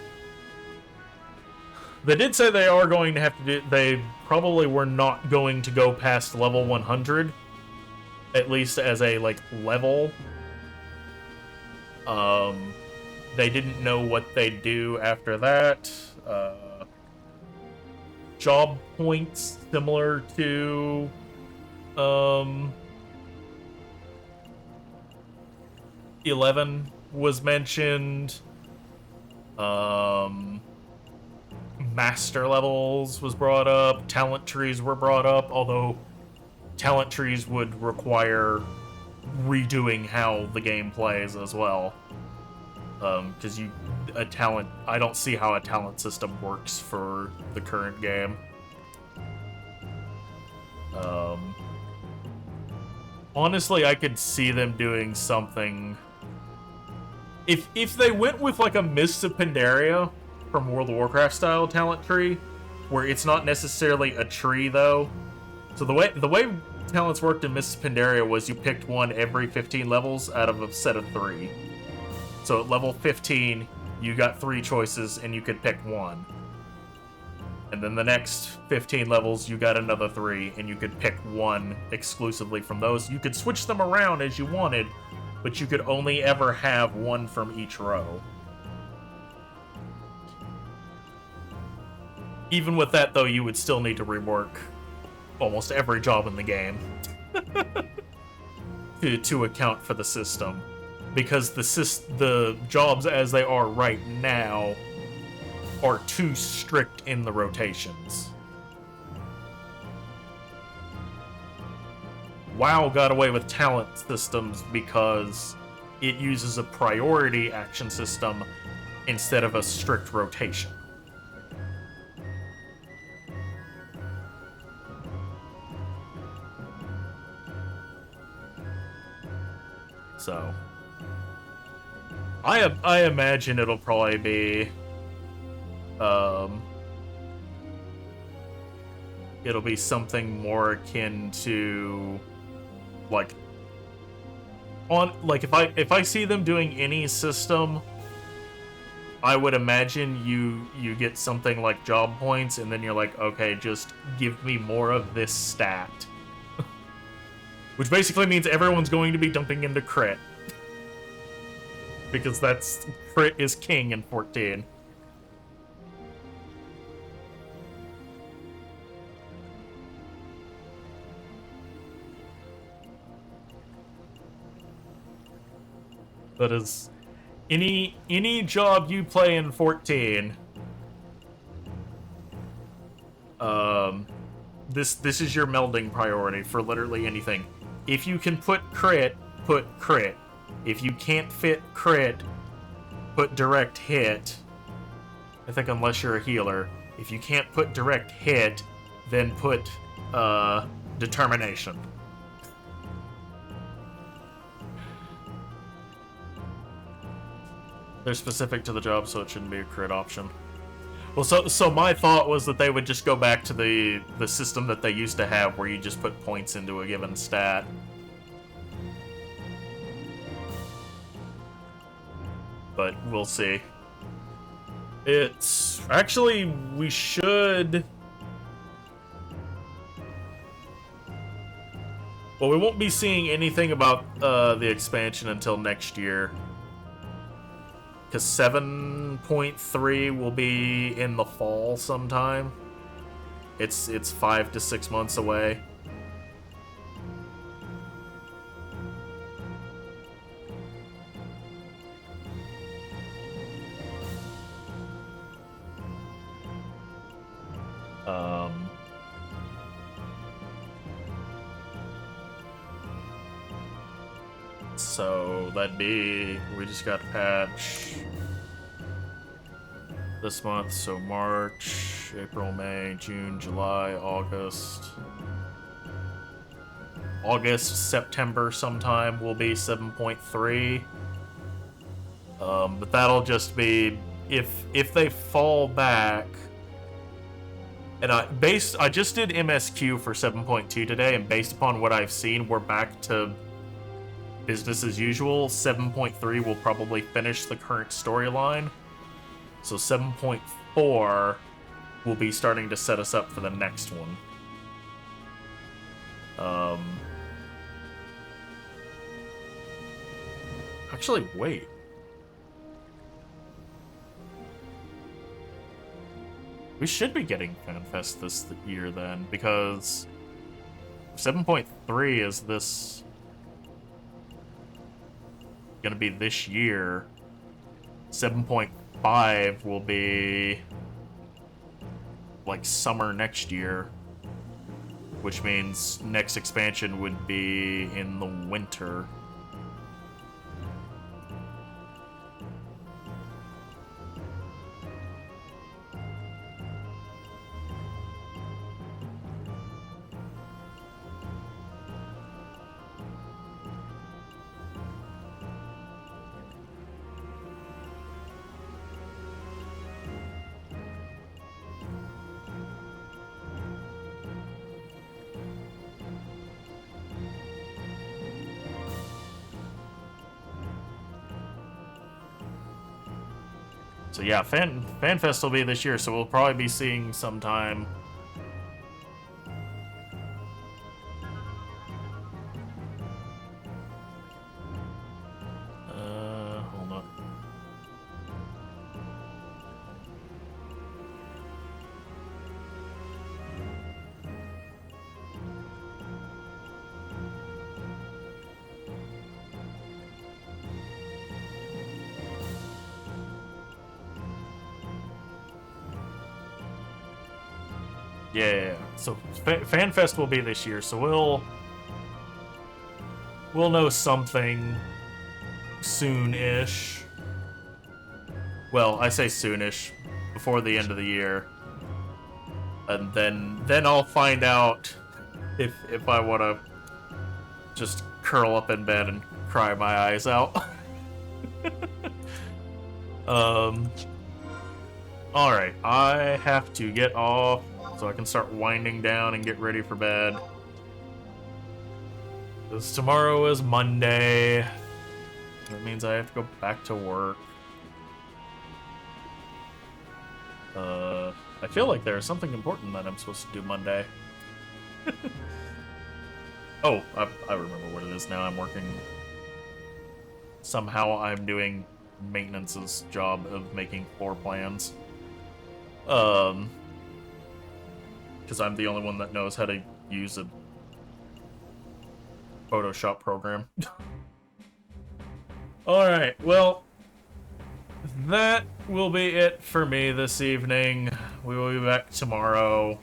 They did say they are going to have to do, they probably were not going to go past level 100, at least as a, like, level. They didn't know what they'd do after that. Job points similar to, 11 was mentioned. Master levels was brought up. Talent trees were brought up, although talent trees would require redoing how the game plays as well. Because I don't see how a talent system works for the current game. Honestly, I could see them doing something If they went with like a Mists of Pandaria from World of Warcraft style talent tree, where it's not necessarily a tree though. So the way talents worked in Mists of Pandaria was you picked one every 15 levels out of a set of 3. So at level 15, you got 3 choices and you could pick one. And then the next 15 levels, you got another 3 and you could pick one exclusively from those. You could switch them around as you wanted, but you could only ever have one from each row. Even with that, though, you would still need to rework almost every job in the game to account for the system. Because the jobs as they are right now are too strict in the rotations. WoW got away with talent systems because it uses a priority action system instead of a strict rotation. So, I imagine it'll probably be, it'll be something more akin to, like, if I see them doing any system, I would imagine you get something like job points, and then you're like, okay, just give me more of this stat. Which basically means everyone's going to be dumping into crit. Because crit is king in 14. That is, any job you play in 14, this is your melding priority for literally anything. If you can put crit, put crit. If you can't fit crit, put direct hit. I think unless you're a healer. If you can't put direct hit, then put determination. They're specific to the job, so it shouldn't be a crit option. Well, so my thought was that they would just go back to the system that they used to have, where you just put points into a given stat. But we'll see. It's actually, we should. Well, we won't be seeing anything about the expansion until next year. Because 7.3 will be in the fall sometime. It's 5 to 6 months away. So that'd be, we just got a patch this month, so March, April, May, June, July, August. August, September sometime will be 7.3. But that'll just be if they fall back. And I just did MSQ for 7.2 today, and based upon what I've seen, we're back to business as usual. 7.3 will probably finish the current storyline. So 7.4 will be starting to set us up for the next one. Actually, wait. We should be getting FanFest this year then, because 7.3 is this gonna be this year. 7.5 will be like summer next year, which means next expansion would be in the winter. So yeah, FanFest will be this year, so we'll probably be seeing sometime. Hold on. Yeah, so FanFest will be this year, so we'll know something soon-ish. Well, I say soonish, before the end of the year, and then I'll find out if I want to just curl up in bed and cry my eyes out. All right, I have to get off so I can start winding down and get ready for bed. Because tomorrow is Monday. That means I have to go back to work. I feel like there's something important that I'm supposed to do Monday. Oh, I remember what it is now. I'm working... Somehow I'm doing maintenance's job of making floor plans. Because I'm the only one that knows how to use a Photoshop program. Alright, well, that will be it for me this evening. We will be back tomorrow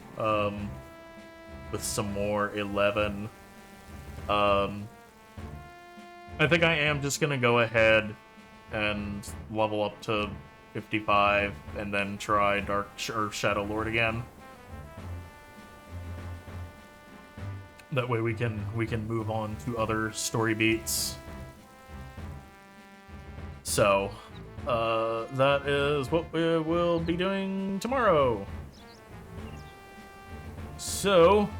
with some more 11. I think I am just gonna go ahead and level up to 55 and then try Dark or Shadow Lord again. That way we can move on to other story beats. So, that is what we will be doing tomorrow. So,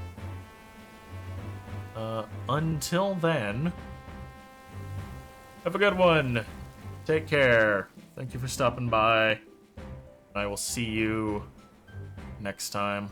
until then, have a good one. Take care. Thank you for stopping by. I will see you next time.